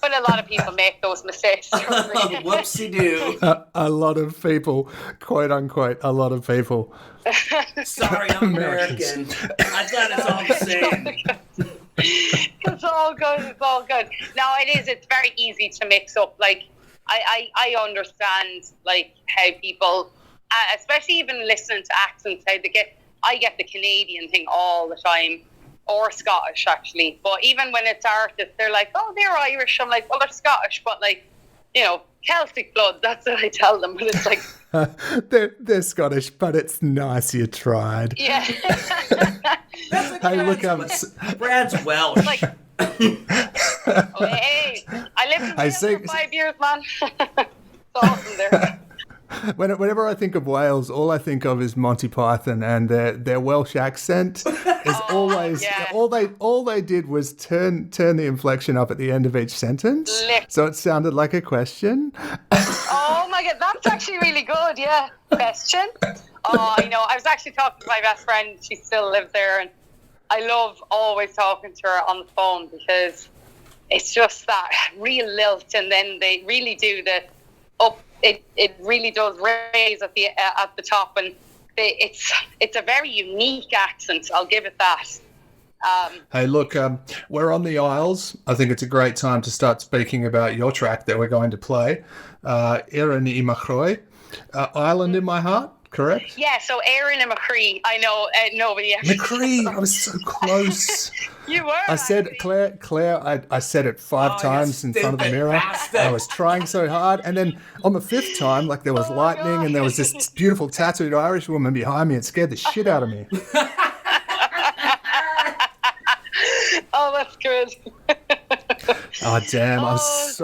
But a lot of people make those mistakes. Whoopsie-doo. A lot of people, quote unquote, a lot of people. Sorry, I'm American. I thought it's all the same. It's all good. No, it's very easy to mix up. Like, I understand, like, how people, especially even listening to accents, I get the Canadian thing all the time, or Scottish, actually. But even when it's artists, they're like, oh, they're Irish. I'm like, well, they're Scottish, but, like, Celtic blood, that's what I tell them. But it's like... they're Scottish, but it's nice you tried. Yeah. Hey, look, Brad's Welsh. Like, hey, I lived in Wales for 5 years, man. It's awesome there. Whenever I think of Wales, all I think of is Monty Python, and their Welsh accent is always all they did was turn the inflection up at the end of each sentence, so it sounded like a question. Oh my God, that's actually really good. Yeah, question. Oh, I was actually talking to my best friend. She still lives there, and I love always talking to her on the phone because it's just that real lilt, and then they really do the up. It really does raise at the top, and it's a very unique accent. I'll give it that. Hey, look, we're on the Isles. I think it's a great time to start speaking about your track that we're going to play. Éireann i Chroí, Island in My Heart, correct? Yeah, so Éireann and Chroí. I know nobody actually. Chroí, I was so close. You were. I said Claire. I said it 5 times in front of the mirror. I was trying so hard, and then on the 5th time, like there was lightning, and there was this beautiful tattooed Irish woman behind me. It scared the shit out of me. Oh, that's good. Oh damn! I was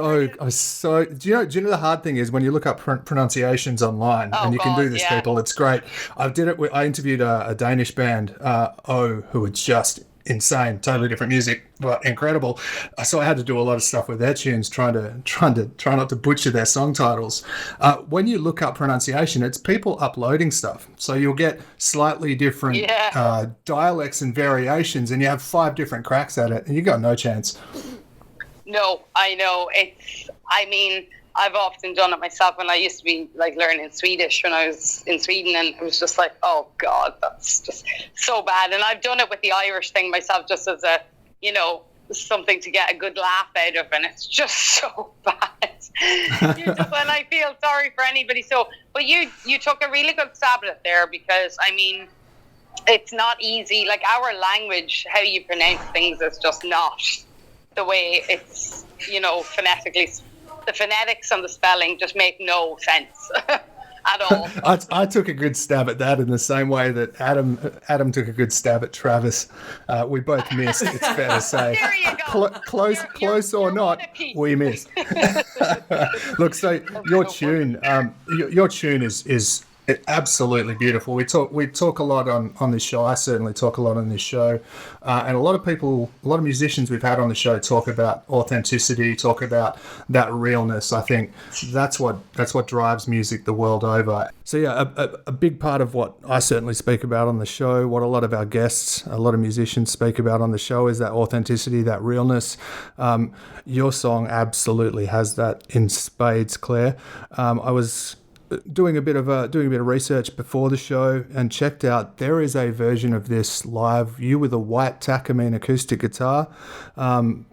so. Do you know the hard thing is when you look up pronunciations online, and you can do this, people. It's great. I interviewed a Danish band, who were just insane, totally different music, but incredible. So I had to do a lot of stuff with their tunes, try not to butcher their song titles. When you look up pronunciation, it's people uploading stuff, so you'll get slightly different dialects and variations, and you have 5 different cracks at it, and you got no chance. No, I know. I've often done it myself when I used to be like learning Swedish when I was in Sweden, and it was just like, oh God, that's just so bad. And I've done it with the Irish thing myself, just as a, something to get a good laugh out of, and it's just so bad. And I feel sorry for anybody. So, but you took a really good stab at it there, because it's not easy. Like our language, how you pronounce things is just not the way it's, phonetically. The phonetics and the spelling just make no sense at all. I took a good stab at that in the same way that Adam took a good stab at Travis. We both missed, it's fair to say. There you go. Close or not, we missed. Look, so your tune is absolutely beautiful. We talk a lot on this show. I certainly talk a lot on this show, and a lot of musicians we've had on the show talk about authenticity, talk about that realness. I think that's what drives music the world over. So yeah, a big part of what I certainly speak about on the show, what a lot of our guests, a lot of musicians speak about on the show, is that authenticity, that realness. Your song absolutely has that in spades, Claire. doing a bit of research before the show and checked out. There is a version of this live. You with a white Takamine acoustic guitar,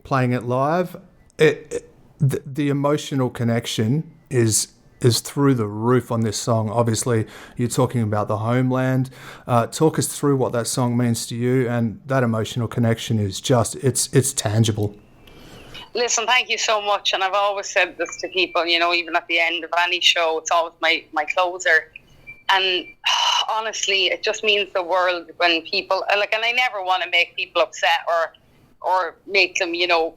playing it live. The emotional connection is through the roof on this song. Obviously, you're talking about the homeland. Talk us through what that song means to you, and that emotional connection is just it's tangible. Listen, thank you so much. And I've always said this to people, you know, even at the end of any show, it's always my closer. And honestly, it just means the world when people, like, and I never want to make people upset or make them, you know,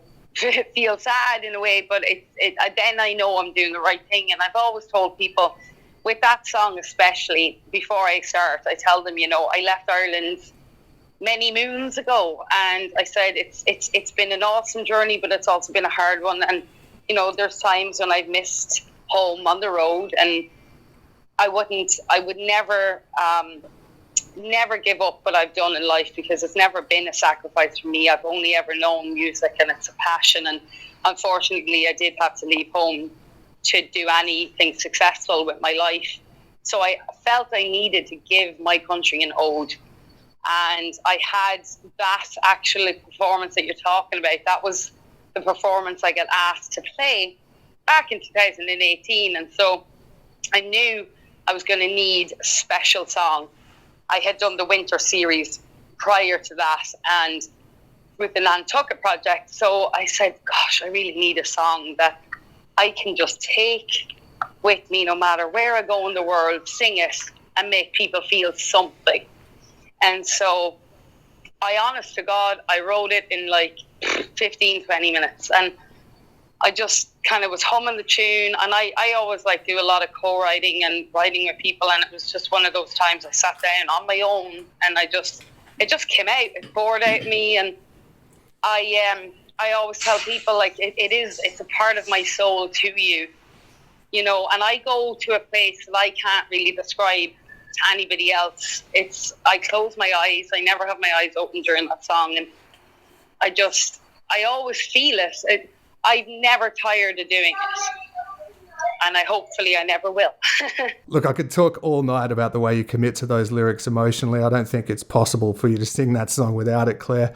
feel sad in a way, but then I know I'm doing the right thing. And I've always told people with that song, especially before I start, I tell them, you know, I left Ireland many moons ago, and I said it's been an awesome journey, but it's also been a hard one. And you know, there's times when I've missed home on the road, and I would never give up what I've done in life, because it's never been a sacrifice for me. I've only ever known music, and it's a passion. And unfortunately, I did have to leave home to do anything successful with my life. So I felt I needed to give my country an ode. And I had that actual performance that you're talking about. That was the performance I got asked to play back in 2018. And so I knew I was going to need a special song. I had done the winter series prior to that, and with the Nantucket project. So I said, gosh, I really need a song that I can just take with me no matter where I go in the world, sing it, and make people feel something. And so honest to God, I wrote it in like 15, 20 minutes. And I just kind of was humming the tune. And I always like do a lot of co-writing and writing with people. And it was just one of those times I sat down on my own, and it just came out. It poured out of me. And I always tell people, like, it's a part of my soul to you, you know. And I go to a place that I can't really describe to anybody else. I close my eyes. I never have my eyes open during that song, and I always feel it. I've never tired of doing it, and hopefully I never will. Look, I could talk all night about the way you commit to those lyrics emotionally. I don't think it's possible for you to sing that song without it, Claire.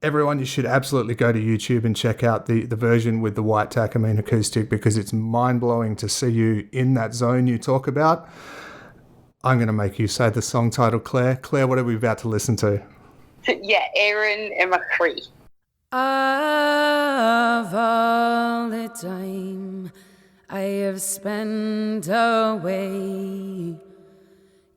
Everyone, you should absolutely go to YouTube and check out the version with the white Takamine acoustic, because it's mind-blowing to see you in that zone you talk about. I'm going to make you say the song title, Claire. Claire, what are we about to listen to? Yeah, Éireann in Chroí. Of all the time I have spent away,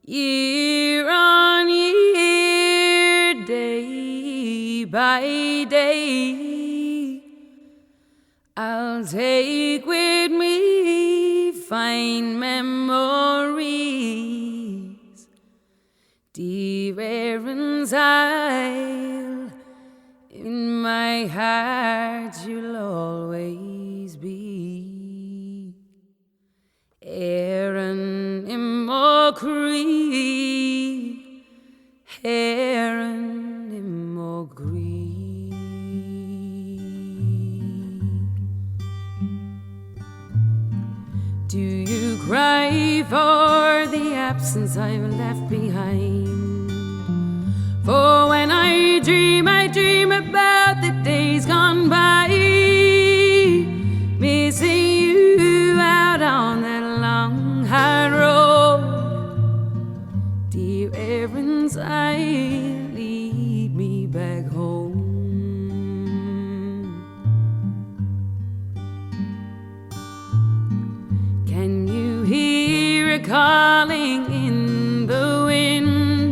year on year, day by day, I'll take with me fine memories, dear Éireann's Isle. In my heart you'll always be. Éireann in Chroí, Éireann in Chroí. Do you cry for the absence I've left behind? For when I dream about the days gone by, missing you out on that long hard road. Dear Éireann's Isle, lead me back home. Can you hear it calling in the wind?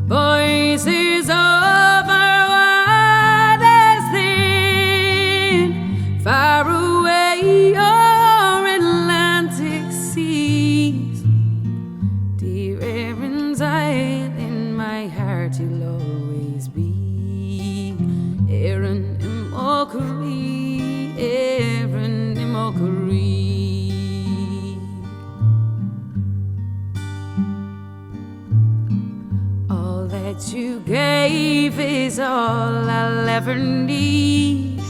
Voices over waters thin, far away o'er Atlantic seas. Dear Éireann's Isle, in my heart you'll always be. Éireann in Chroí, Éireann in Chroí. That you gave is all I'll ever need.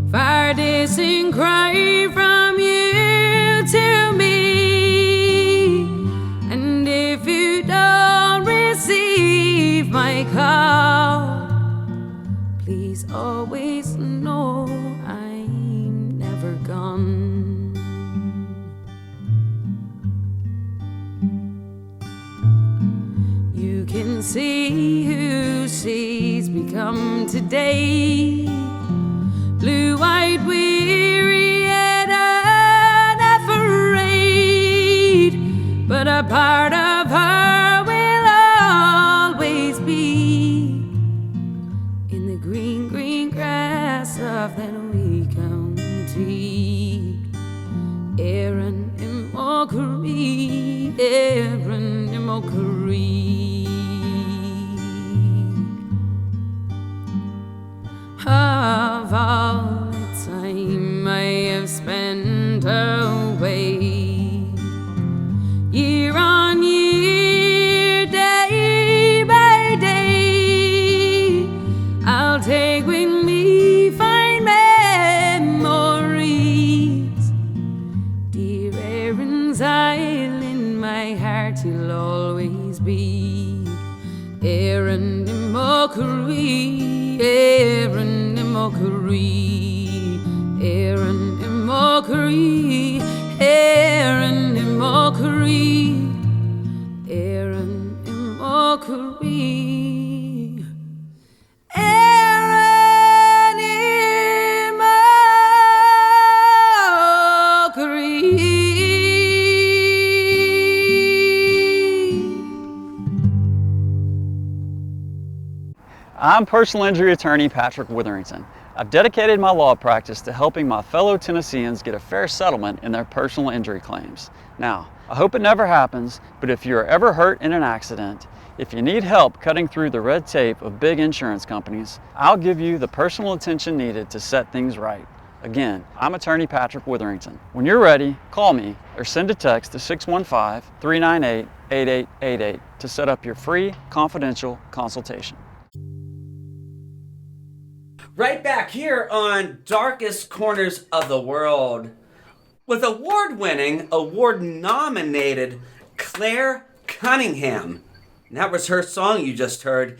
Far distant cry from you always know I'm never gone. You can see who she's become today, blue-eyed, weary and unafraid, but a part of her will always be in the green, green grass of that wee county. Éireann in Chroí, Éireann in Chroí. Of all the time I have spent away, year on year, day by day, I'll take with me fine memories. Dear Éireann's island, my heart will always be. Éireann in Chroí, Éireann in Chroí, Éireann in Chroí, Éireann in Chroí, Éireann in Chroí, Éireann in Chroí. I'm personal injury attorney Patrick Witherington. I've dedicated my law practice to helping my fellow Tennesseans get a fair settlement in their personal injury claims. Now, I hope it never happens, but if you're ever hurt in an accident, if you need help cutting through the red tape of big insurance companies, I'll give you the personal attention needed to set things right. Again, I'm attorney Patrick Witherington. When you're ready, call me or send a text to 615-398-8888 to set up your free, confidential consultation. Right back here on Darkest Corners of the World with award-winning, award-nominated Clare Cunningham. And that was her song you just heard.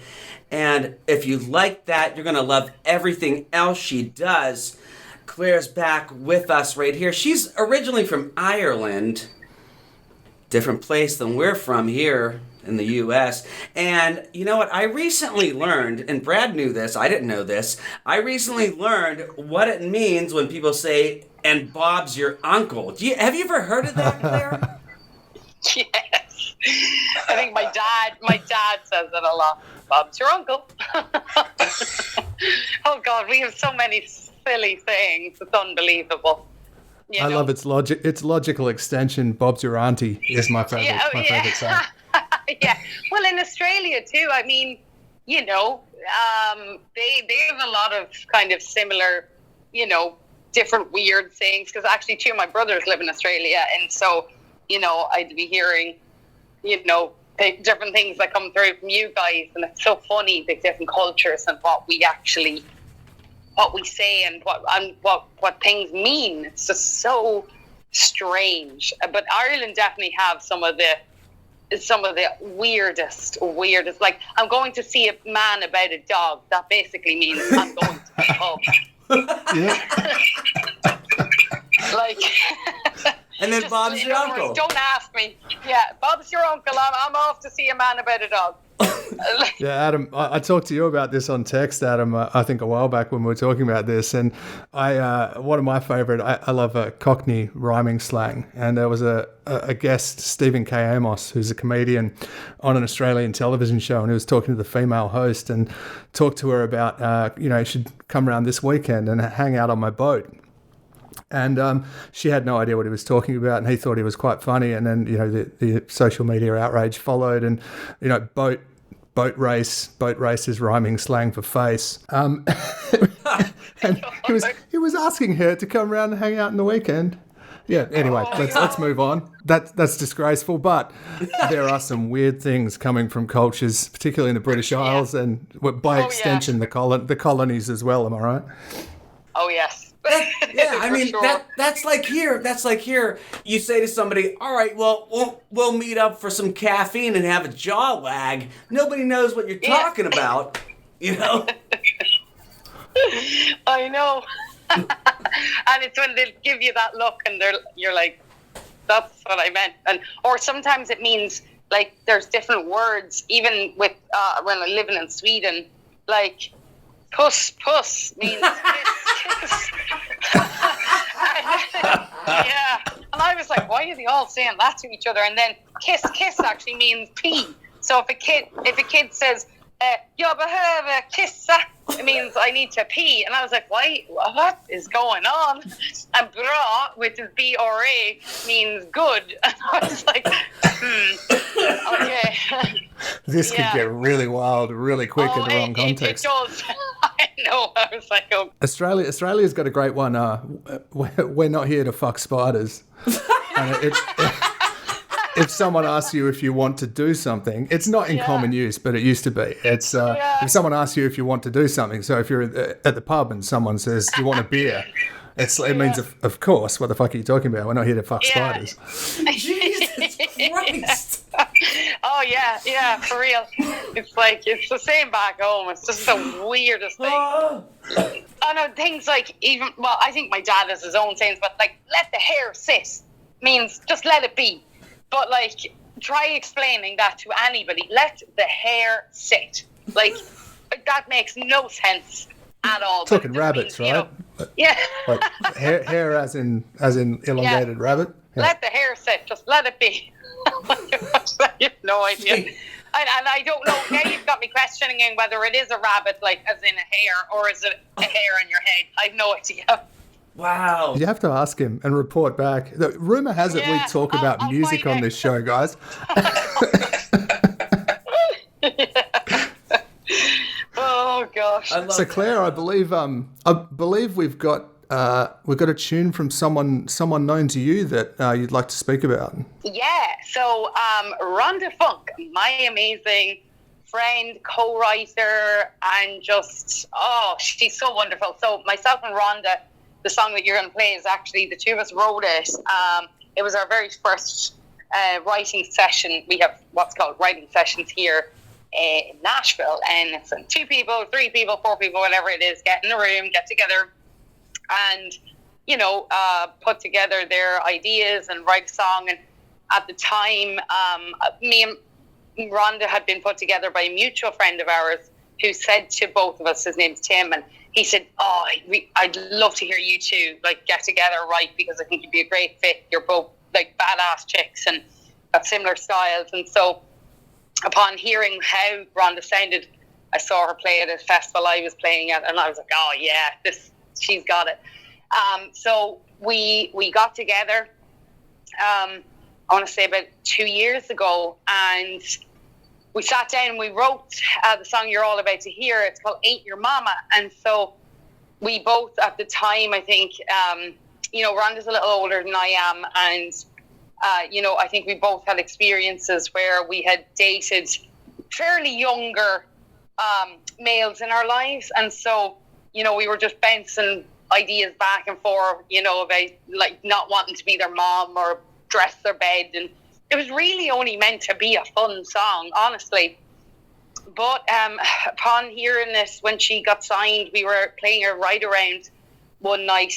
And if you like that, you're going to love everything else she does. Clare's back with us right here. She's originally from Ireland. Different place than we're from here in the U.S. And you know what? I recently learned, and Brad knew this, I didn't know this, I recently learned what it means when people say, and Bob's your uncle. Have you ever heard of that, Claire? Yes. I think my dad says it a lot. Bob's your uncle. Oh, God, we have so many silly things. It's unbelievable. I love its logical extension. Bob's your auntie is my favorite. Favorite saying. Yeah. Well, in Australia too. I mean, you know, they have a lot of kind of similar, you know, different weird things. Because actually, two of my brothers live in Australia, and so, you know, I'd be hearing, you know, different things that come through from you guys, and it's so funny the different cultures and what we say and what things mean. It's just so strange. But Ireland definitely have some of the weirdest. Like, I'm going to see a man about a dog. That basically means I'm going to the pub. Yeah. Like. And then Bob's your uncle. Don't ask me. Yeah, Bob's your uncle. I'm off to see a man about a dog. Yeah, Adam, I talked to you about this on text, Adam, I think a while back when we were talking about this. And one of my favorite, I love Cockney rhyming slang. And there was a guest, Stephen K. Amos, who's a comedian on an Australian television show. And he was talking to the female host and talked to her about, you should come around this weekend and hang out on my boat. And she had no idea what he was talking about, and he thought he was quite funny. And then, the social media outrage followed, and, boat race is rhyming slang for face. And he was asking her to come around and hang out on the weekend. Yeah, anyway, let's move on. That's disgraceful, but there are some weird things coming from cultures, particularly in the British Isles, and by extension, the colonies as well, am I right? Oh, yes. Yeah, I mean, sure. That's like here. You say to somebody, all right, well, we'll meet up for some caffeine and have a jaw wag. Nobody knows what you're talking about, I know. And it's when they give you that look and you're like, that's what I meant. Or sometimes it means, like, there's different words, even with when I'm living in Sweden, like puss means kiss. Yeah. And I was like, why are they all saying that to each other? And then kiss actually means pee. So if a kid says, "Jag behöver kissa," it means I need to pee. And I was like, why? What is going on? And bra, which is B-R-A, means good. And I was like, okay. This could get really wild really quick in the wrong context. It does. I know. I was like, oh. Australia's got a great one. We're not here to fuck spiders. And if someone asks you if you want to do something, it's not in common use, but it used to be. It's if someone asks you if you want to do something. So if you're at the pub and someone says, "Do you want a beer?" It means, of course. What the fuck are you talking about? We're not here to fuck spiders. Jesus Christ. Oh yeah, for real. It's like, it's the same back home. It's just the weirdest thing. Oh no, things like I think my dad has his own sayings, but like, let the hair sit means just let it be. But like, try explaining that to anybody. Let the hair sit. Like, that makes no sense at all. Talking rabbits, means, right? Yeah. Like hair as in elongated rabbit. Yeah. Let the hair sit. Just let it be. I have no idea. And I don't know. Now you've got me questioning whether it is a rabbit, like as in a hair, or is it a hair in your head? I have no idea. Wow. You have to ask him and report back. The rumor has it we talk about music on this show, guys. Oh gosh. So Claire, I believe we've got a tune from someone known to you that you'd like to speak about. Yeah. So Rhonda Funk, my amazing friend, co-writer, and just she's so wonderful. So myself and Rhonda, the song that you're going to play is actually, the two of us wrote it. It was our very first writing session. We have what's called writing sessions here in Nashville, and it's 2 people, 3 people, 4 people, whatever it is, get in a room, get together, and put together their ideas and write a song. And at the time, me and Rhonda had been put together by a mutual friend of ours who said to both of us, his name's Tim, and he said, I'd love to hear you two like get together, right? Because I think you'd be a great fit. You're both like badass chicks and got similar styles. And so upon hearing how Rhonda sounded, I saw her play at a festival I was playing at, and I was like, oh yeah, she's got it. So we got together, I want to say about 2 years ago, and we sat down and we wrote the song you're all about to hear. It's called Ain't Your Momma. And so we both, at the time, I think, Rhonda's a little older than I am. And, I think we both had experiences where we had dated fairly younger males in our lives. And so, we were just bouncing ideas back and forth, about like not wanting to be their mom or dress their bed. And it was really only meant to be a fun song, honestly. But upon hearing this, when she got signed, we were playing a ride around one night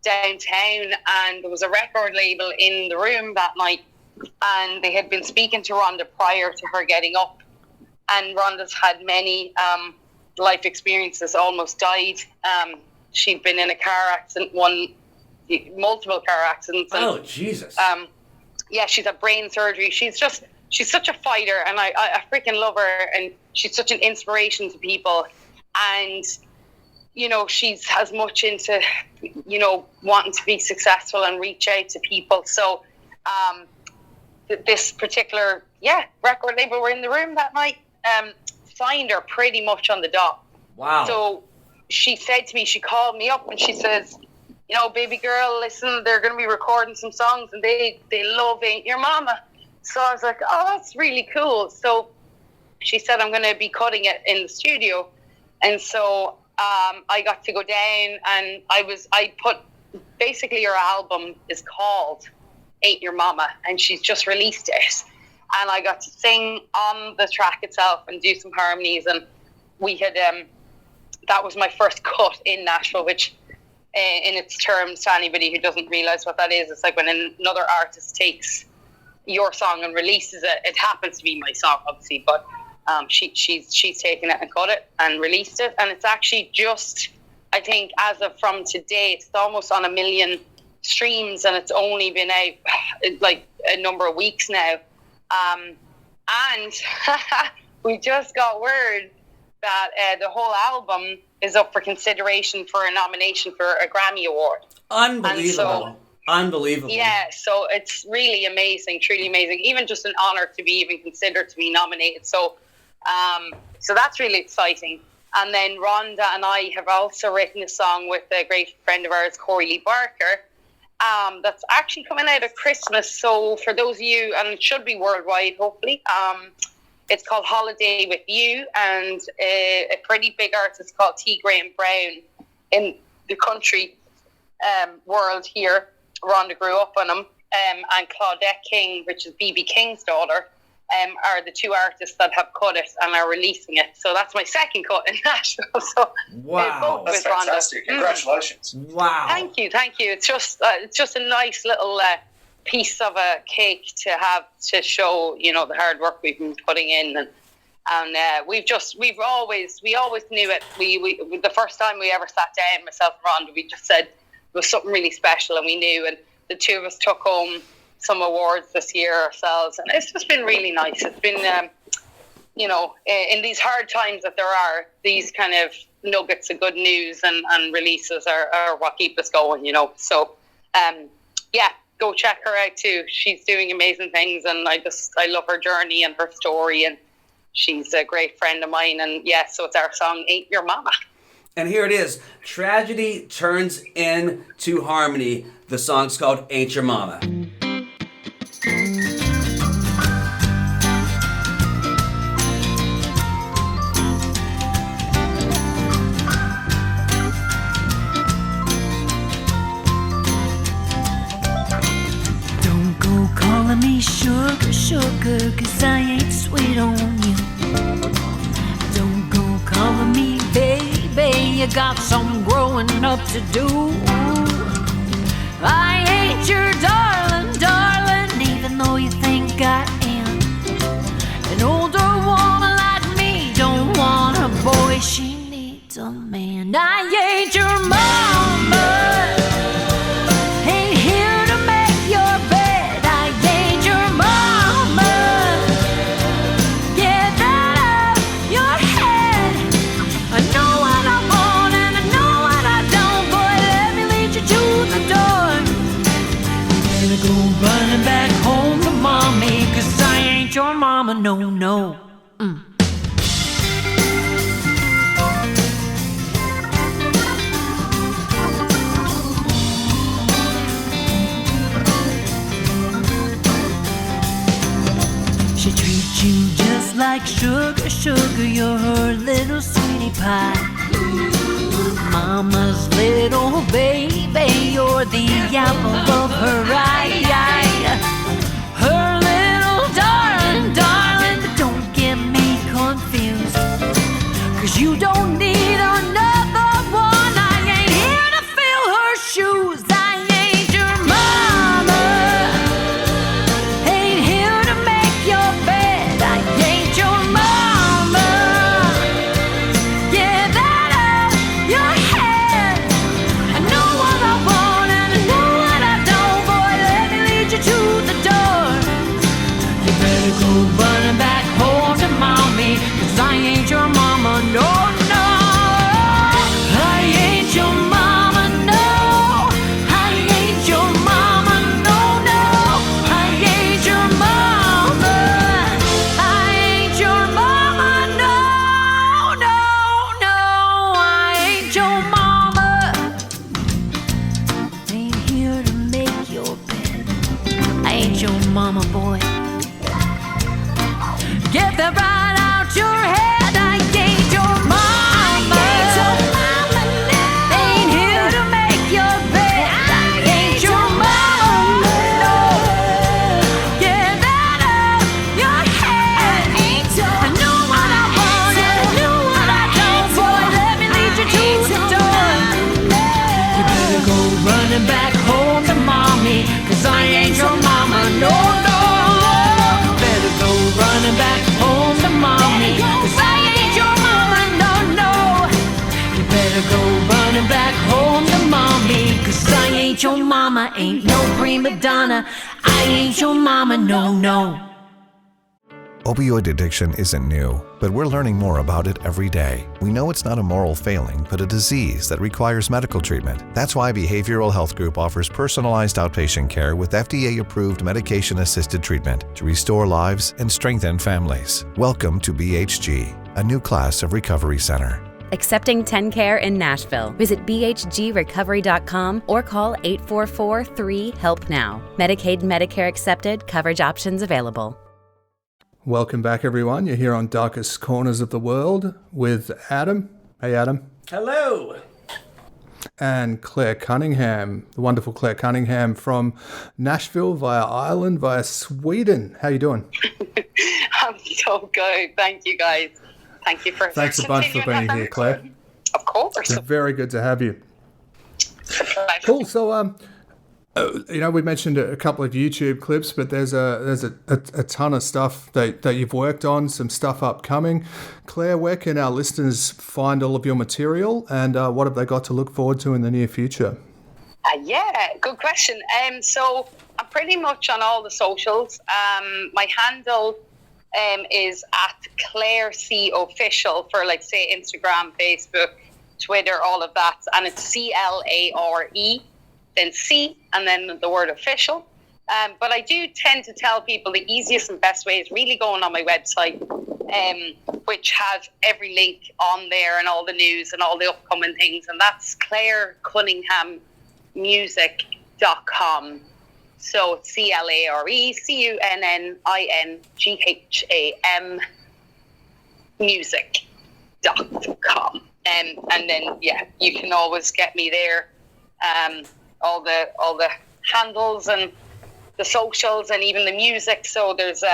downtown, and there was a record label in the room that night, and they had been speaking to Rhonda prior to her getting up. And Rhonda's had many life experiences, almost died. She'd been in a car accident, multiple car accidents. And, oh, Jesus. Yeah, she's had brain surgery. She's such a fighter, and I freaking love her, and she's such an inspiration to people. And, she's as much into, wanting to be successful and reach out to people. So this particular, record label were in the room that night, signed her pretty much on the dot. Wow. So she said to me, she called me up and she says, baby girl, listen, they're going to be recording some songs and they love Ain't Your Momma. So I was like, oh, that's really cool. So she said, I'm going to be cutting it in the studio. And so I got to go down, and I put, basically her album is called Ain't Your Momma, and she's just released it. And I got to sing on the track itself and do some harmonies. And we had that was my first cut in Nashville, which in its terms, to anybody who doesn't realise what that is, it's like when another artist takes your song and releases it. It happens to be my song, obviously, but she's taken it and cut it and released it, and it's actually just, I think, as of from today, it's almost on 1 million streams, and it's only been out like a number of weeks now. And we just got word that the whole album is up for consideration for a nomination for a Grammy Award. Unbelievable. Unbelievable. Yeah, so it's really amazing, truly amazing. Even just an honor to be even considered to be nominated. So that's really exciting. And then Rhonda and I have also written a song with a great friend of ours, Chroí Barker, that's actually coming out at Christmas. So for those of you, and it should be worldwide, hopefully, it's called Holiday With You, and a pretty big artist called T. Graham Brown in the country world here. Rhonda grew up on him, and Claudette King, which is B.B. King's daughter, are the two artists that have cut it and are releasing it. So that's my second cut in Nashville. So wow, that's fantastic! Congratulations! Wow, thank you. It's just a nice little piece of a cake to have to show, you know, the hard work we've been putting in, and we always knew it. We the first time we ever sat down, myself and Rhonda, we just said it was something really special, and we knew, and the two of us took home some awards this year ourselves, and it's just been really nice. It's been, you know, in these hard times that there are, these kind of nuggets of good news and releases are what keep us going, you know. So, yeah, go check her out too. She's doing amazing things, and I love her journey and her story, and she's a great friend of mine. And yeah, so it's our song, Ain't Your Mama. And here it is. Tragedy turns into harmony. The song's called Ain't Your Mama. Don't go calling me sugar, sugar, 'cause I ain't sweet on you. Don't go calling me baby, you got some growing up to do. I ain't your darling, darling, even though you think I am. An older woman like me don't want a boy, she needs a man. I ain't your mama, ain't here to make your bed. I ain't your mama, get that out your head. I know what I want and I know what I don't, boy, let me lead you to the door. Better go running back home to mommy, 'cause I ain't your mama, no, no. She treats you just like sugar, sugar, you're her little sweetie pie. Mama's little baby, you're the apple of her eye. Her little darling, darling, but don't get me confused, 'cause you don't need another one. I ain't here to fill her shoes. I ain't your mama, ain't here to make your bed. I ain't your mama, get that out your head. I know what I want and I know what I don't, boy, let me lead you to the door. You better go running back home to mommy, 'cause I ain't your mama, no, no. I ain't your mama, no. I ain't your mama, no, no. I ain't your mama. I ain't your mama, no, no, no. I ain't your mama. Ain't here to make your bed. I ain't your mama, boy. Get that right out your head. I ain't your mama. Ain't here to make your bed. I ain't your mama. No. Get that out your head. I know what I want and I know what I don't, boy, let me lead you prima donna. I ain't your mama, no, no. Opioid addiction isn't new, but we're learning more about it every day. We know it's not a moral failing, but a disease that requires medical treatment. That's why Behavioral Health Group offers personalized outpatient care with FDA-approved medication-assisted treatment to restore lives and strengthen families. Welcome to BHG, a new class of recovery center. Accepting 10 Care in Nashville. Visit bhgrecovery.com or call 844-3-HELP-NOW. Medicaid and Medicare accepted. Coverage options available. Welcome back, everyone. You're here on Darkest Corners of the World with Adam. Hey, Adam. Hello. And Clare Cunningham, the wonderful Clare Cunningham from Nashville via Ireland, via Sweden. How you doing? I'm so good. Thank you, guys. Thank you for Thanks a bunch for being here, Clare. Of course. It's very good to have you. Cool. So, we mentioned a couple of YouTube clips, but there's a ton of stuff that you've worked on, some stuff upcoming. Clare, where can our listeners find all of your material, and what have they got to look forward to in the near future? Good question. So I'm pretty much on all the socials. My handle is at Clare C Official for, like, say, Instagram, Facebook, Twitter, all of that, and it's CLARE. Then C, and then the word official. But I do tend to tell people the easiest and best way is really going on my website, which has every link on there and all the news and all the upcoming things. And that's clarecunningham.music.com. So it's ClareCunningham music.com. And then, you can always get me there. All the handles and the socials and even the music. So there's,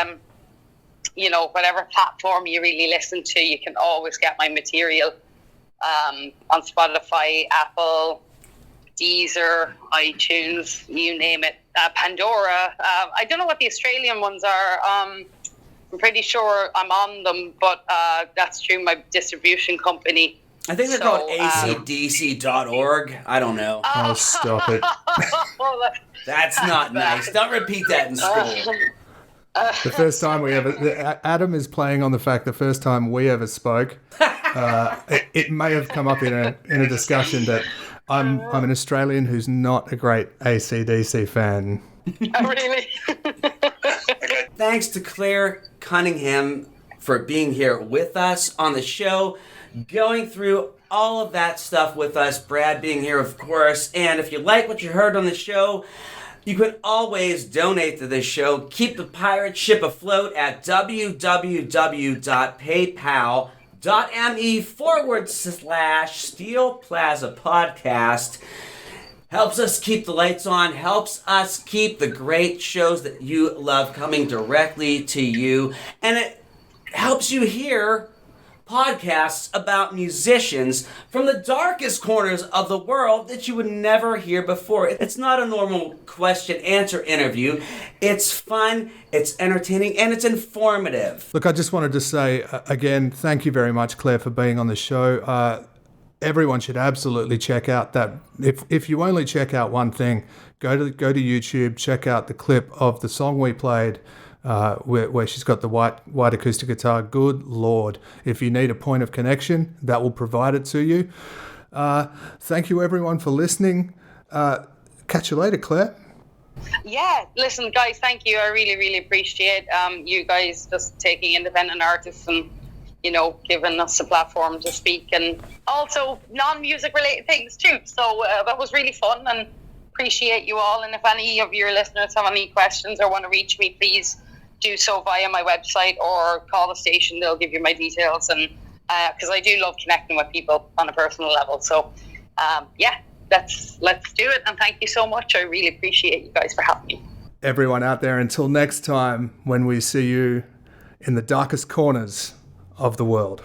whatever platform you really listen to, you can always get my material on Spotify, Apple, Deezer, iTunes, you name it, Pandora. I don't know what the Australian ones are. I'm pretty sure I'm on them, but that's through my distribution company. I think they're called acdc.org. I don't know. Oh, stop it. That's not nice. Don't repeat that in school. The first time Adam is playing on the fact the first time we ever spoke, it may have come up in a discussion that I'm an Australian who's not a great AC/DC fan. Oh, really? Thanks to Clare Cunningham for being here with us on the show, going through all of that stuff with us, Brad being here, of course. And if you like what you heard on the show, you can always donate to this show. Keep the pirate ship afloat at www.paypal.me/Steel Plaza Podcast. Helps us keep the lights on, helps us keep the great shows that you love coming directly to you. And it helps you hear podcasts about musicians from the darkest corners of the world that you would never hear before. It's not a normal question-answer interview. It's fun, it's entertaining, and it's informative. Look, I just wanted to say, again, thank you very much, Clare, for being on the show. Everyone should absolutely check out that. If you only check out one thing, go to YouTube, check out the clip of the song we played, where she's got the white acoustic guitar. Good Lord. If you need a point of connection, that will provide it to you. Thank you, everyone, for listening. Catch you later, Clare. Yeah, listen, guys, thank you. I really, really appreciate you guys just taking independent artists and, giving us a platform to speak, and also non-music related things too. So that was really fun, and appreciate you all. And if any of your listeners have any questions or want to reach me, please do so via my website or call the station. They'll give you my details, and because I do love connecting with people on a personal level. So let's do it, and thank you so much. I really appreciate you guys for having me. Everyone out there, until next time when we see you in the darkest corners of the world.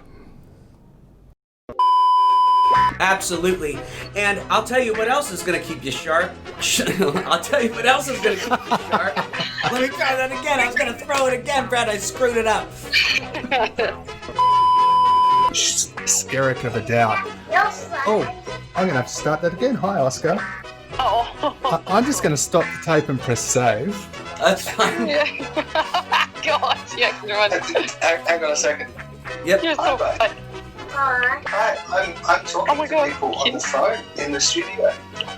Absolutely. And I'll tell you what else is going to keep you sharp. Let me try that again. I was going to throw it again, Brad. I screwed it up. Skerrick of a doubt. Oh, I'm going to have to start that again. Hi, Oscar. Oh. I'm just going to stop the tape and press save. That's fine. God, yeah, Hang on a second. Yep. You're so Hi, fun. Hi, I'm talking to people on the phone in the studio.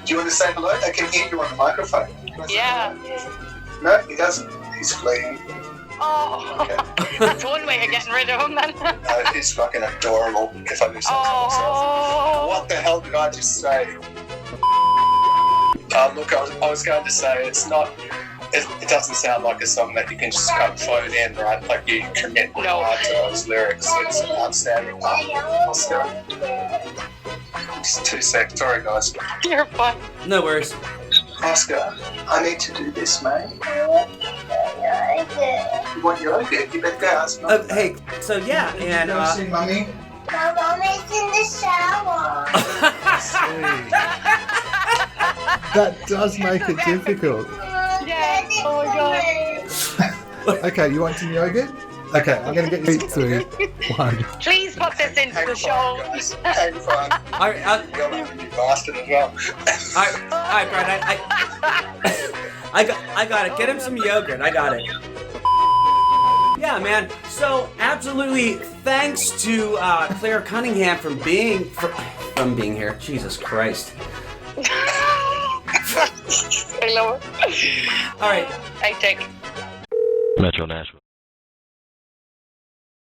Do you want to say hello? I can hear you on the microphone. Yeah. No, he doesn't. He's fleeing. Oh, Okay. that's one way of getting rid of him then. He's fucking adorable, if I do say so myself. What the hell did I just say? Look, I was going to say it doesn't sound like a song that you can just kind of phone in, right? Like you commit hard to those lyrics. It's outstanding. Oscar. Just 2 seconds. Sorry, guys. You're fine. No worries. Oscar, I need to do this, mate. You want yogurt? You better go ask Mum. Hey, so yeah, and You see Mummy? My mom is in the shower. That does make it difficult. Yeah. Oh my God. Okay, you want some yogurt? Okay, I'm going to get you 3, 1. Please put this into the show. Hang fun. All right, You're like you bastard as well. all right, Brad. I got it. Get him some yogurt. I got it. Yeah, man. So absolutely, thanks to Clare Cunningham from being here. Jesus Christ. I love it. All right. I take. Metro Nashville.